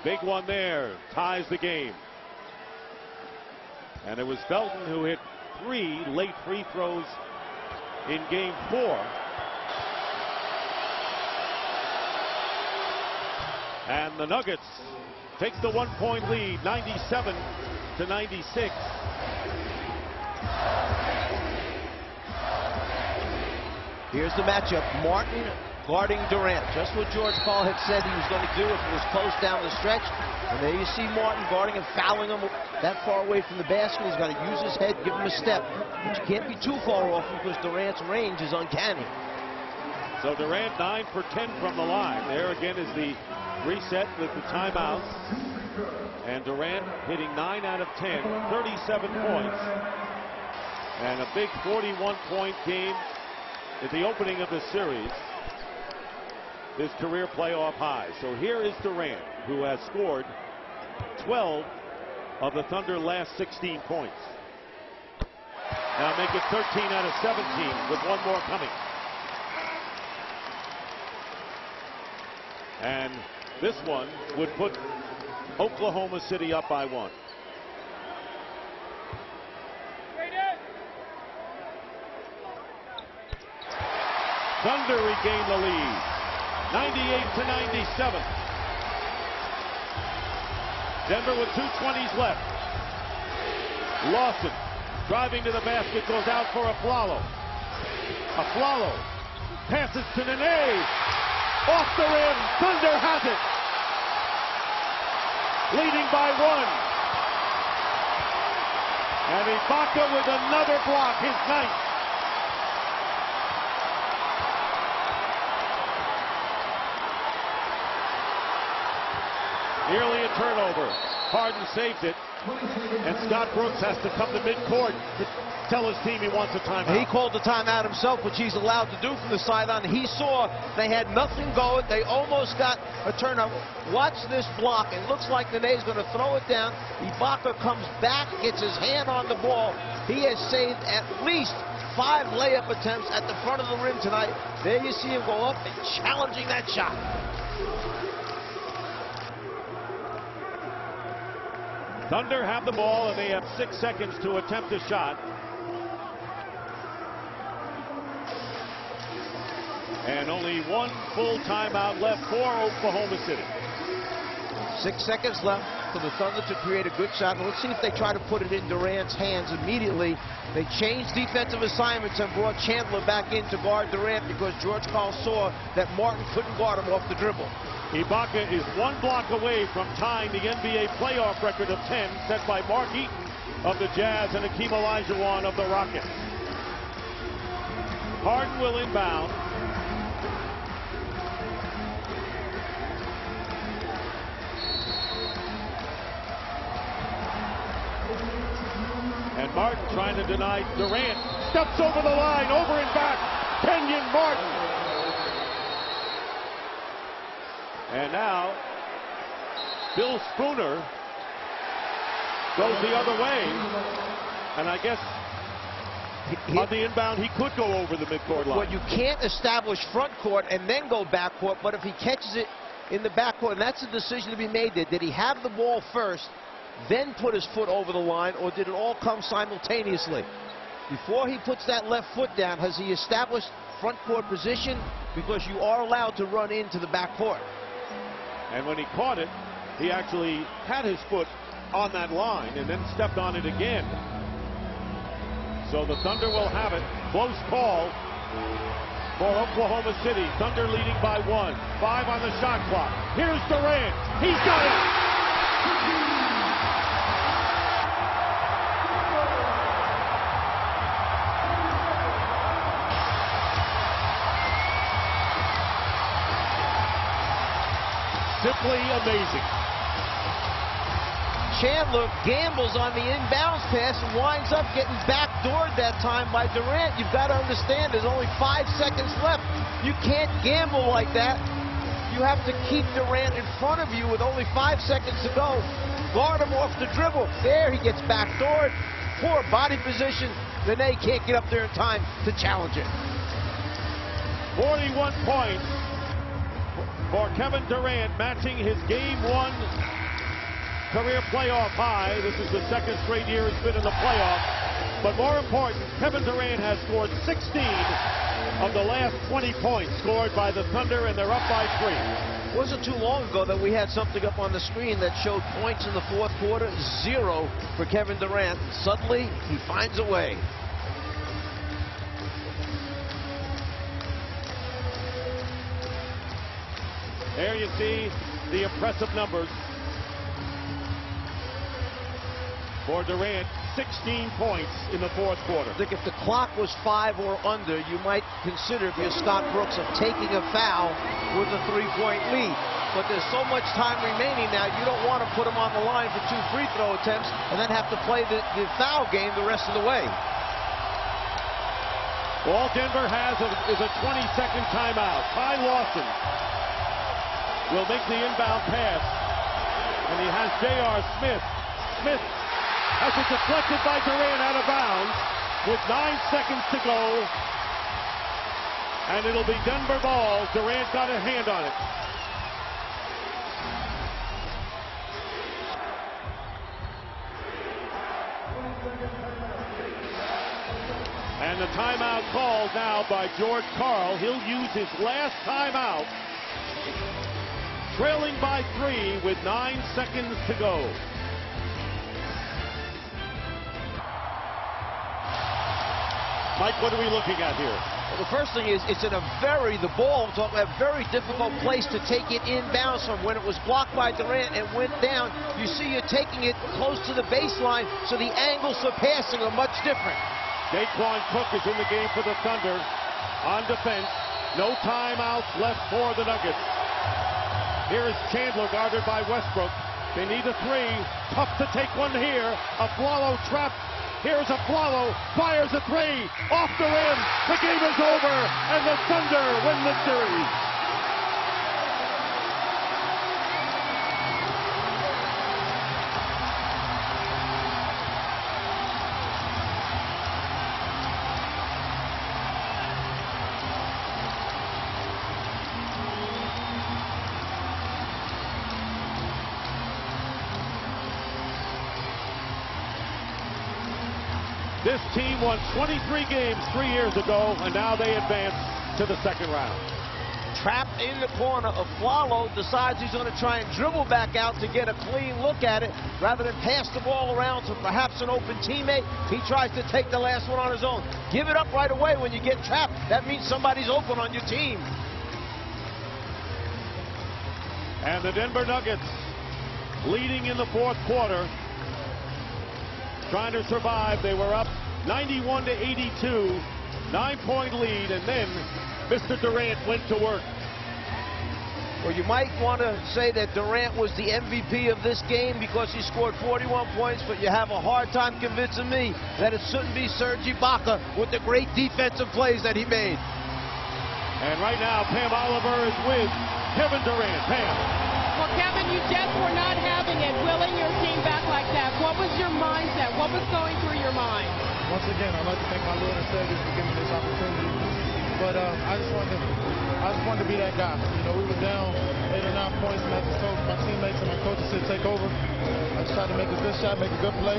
Big one there, ties the game. And it was Felton who hit 3 late free throws in game 4. And the Nuggets take the 1-point lead, 97-96. Here's the matchup. Martin guarding Durant. Just what George Karl had said he was going to do if it was close down the stretch. And there you see Martin guarding and fouling him that far away from the basket. He's got to use his head, give him a step. But you can't be too far off because Durant's range is uncanny. So Durant 9 for 10 from the line. There again is the reset with the timeouts. And Durant hitting 9 out of 10, 37 points. And a big 41-point game at the opening of the series. His career playoff high. So here is Durant, who has scored 12 of the Thunder last 16 points. Now make it 13 out of 17 with one more coming. And this one would put Oklahoma City up by 1. Thunder regain the lead, 98-97. Denver with 2:20 left. Lawson driving to the basket, goes out for Aflalo. Aflalo passes to Nene. Off the rim, Thunder has it. Leading by 1. And Ibaka with another block, his 9th. Nearly a turnover. Harden saved it. And Scott Brooks has to come to midcourt to tell his team he wants a timeout. He called the timeout himself, which he's allowed to do from the sideline. He saw they had nothing going. They almost got a turnover. Watch this block. It looks like Nene's going to throw it down. Ibaka comes back, gets his hand on the ball. He has saved at least 5 layup attempts at the front of the rim tonight. There you see him go up and challenging that shot. Thunder have the ball, and they have 6 seconds to attempt a shot. And only 1 full timeout left for Oklahoma City. 6 seconds left for the Thunder to create a good shot. Let's see if they try to put it in Durant's hands immediately. They changed defensive assignments and brought Chandler back in to guard Durant because George Karl saw that Martin couldn't guard him off the dribble. Ibaka is 1 block away from tying the NBA playoff record of 10 set by Mark Eaton of the Jazz and Hakeem Olajuwon of the Rockets. Harden will inbound. And Martin trying to deny Durant. Steps over the line, over and back. Kenyon Martin. And now, Bill Spooner goes the other way. And I guess on the inbound, he could go over the midcourt line. Well, you can't establish front court and then go backcourt, but if he catches it in the backcourt, and that's a decision to be made there. Did he have the ball first, then put his foot over the line, or did it all come simultaneously? Before he puts that left foot down, has he established front court position? Because you are allowed to run into the backcourt. And when he caught it, he actually had his foot on that line and then stepped on it again. So the Thunder will have it. Close call for Oklahoma City. Thunder leading by 1. 5 on the shot clock. Here's Durant. He's got it. Simply amazing. Chandler gambles on the inbounds pass and winds up getting backdoored that time by Durant. You've got to understand there's only 5 seconds left. You can't gamble like that. You have to keep Durant in front of you with only 5 seconds to go. Guard him off the dribble. There he gets backdoored. Poor body position. Nene can't get up there in time to challenge it. 41 points for Kevin Durant, matching his Game 1 career playoff high. This is the 2nd straight year he's been in the playoffs. But more important, Kevin Durant has scored 16 of the last 20 points scored by the Thunder, and they're up by 3. It wasn't too long ago that we had something up on the screen that showed points in the 4th quarter, 0 for Kevin Durant. Suddenly, he finds a way. There you see the impressive numbers for Durant. 16 points in the 4th quarter. I think if the clock was 5 or under, you might consider, if you're Scott Brooks, of taking a foul with a 3-point lead. But there's so much time remaining now, you don't want to put him on the line for 2 free throw attempts and then have to play the foul game the rest of the way. All Denver has is a 20-second timeout. Ty Lawson will make the inbound pass, and he has J.R. Smith. Smith has it deflected by Durant out of bounds with 9 seconds to go, and it'll be Denver ball. Durant got a hand on it. And the timeout called now by George Karl. He'll use his last timeout, trailing by 3 with 9 seconds to go. Mike, what are we looking at here? Well, the first thing is, it's in a the ball, a very difficult place to take it inbounds from. When it was blocked by Durant and went down, you see you're taking it close to the baseline, so the angles for passing are much different. Daquan Cook is in the game for the Thunder on defense. No timeouts left for the Nuggets. Here is Chandler guarded by Westbrook. They need a three. Tough to take one here. Aflalo trapped. Here's Aflalo. Fires a three. Off the rim. The game is over. And the Thunder win the series. This team won 23 games 3 years ago, and now they advance to the second round. Trapped in the corner, Aflalo decides he's going to try and dribble back out to get a clean look at it. Rather than pass the ball around to perhaps an open teammate, he tries to take the last one on his own. Give it up right away when you get trapped. That means somebody's open on your team. And the Denver Nuggets leading in the fourth quarter, trying to survive. They were up 91-82, 9-point lead, and then Mr. Durant went to work. Well, you might want to say that Durant was the MVP of this game because he scored 41 points, but you have a hard time convincing me that it shouldn't be Serge Ibaka with the great defensive plays that he made. And right now, Pam Oliver is with Kevin Durant. Pam. Well, Kevin, you just were not having it, willing your team back like that. What was your mindset? What was going through your mind? Once again, I'd like to thank my Lord and Savior for giving me this opportunity. But I just wanted to be that guy. You know, we were down 8 or 9 points, and I just told my teammates and my coaches to take over. I just tried to make a good shot, make a good play.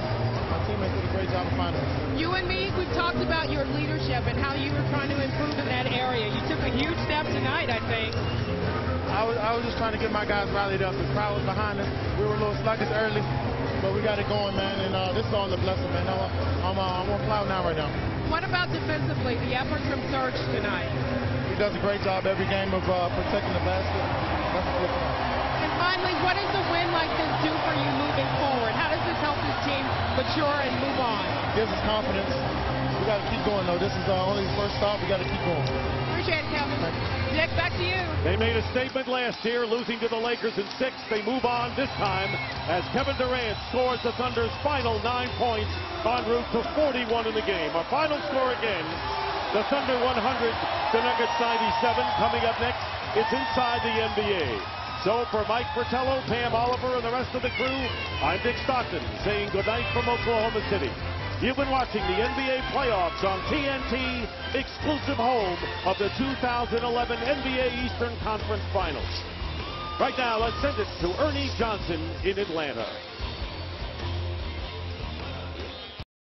My teammates did a great job of finding me. You and me, we've talked about your leadership and how you were trying to improve in that area. You took a huge step tonight, I think. I was just trying to get my guys rallied up. The crowd was behind us. We were a little sluggish early, but we got it going, man. And this is all a blessing, man. I'm on cloud now right now. What about defensively, the efforts from Serge tonight? He does a great job every game of protecting the basket. That's a good job. And finally, what does a win like this do for you moving forward? How does this help this team mature and move on? It gives us confidence. We got to keep going, though. This is only the first stop. We got to keep going. Appreciate it, Kevin. Nick, back to you. They made a statement last year, losing to the Lakers in 6. They move on this time as Kevin Durant scores the Thunder's final 9 points en route to 41 in the game. Our final score again, the Thunder 100, the Nuggets 97. Coming up next, it's Inside the NBA. So for Mike Fratello, Pam Oliver, and the rest of the crew, I'm Dick Stockton saying goodnight from Oklahoma City. You've been watching the NBA playoffs on TNT, exclusive home of the 2011 NBA Eastern Conference Finals. Right now, let's send it to Ernie Johnson in Atlanta.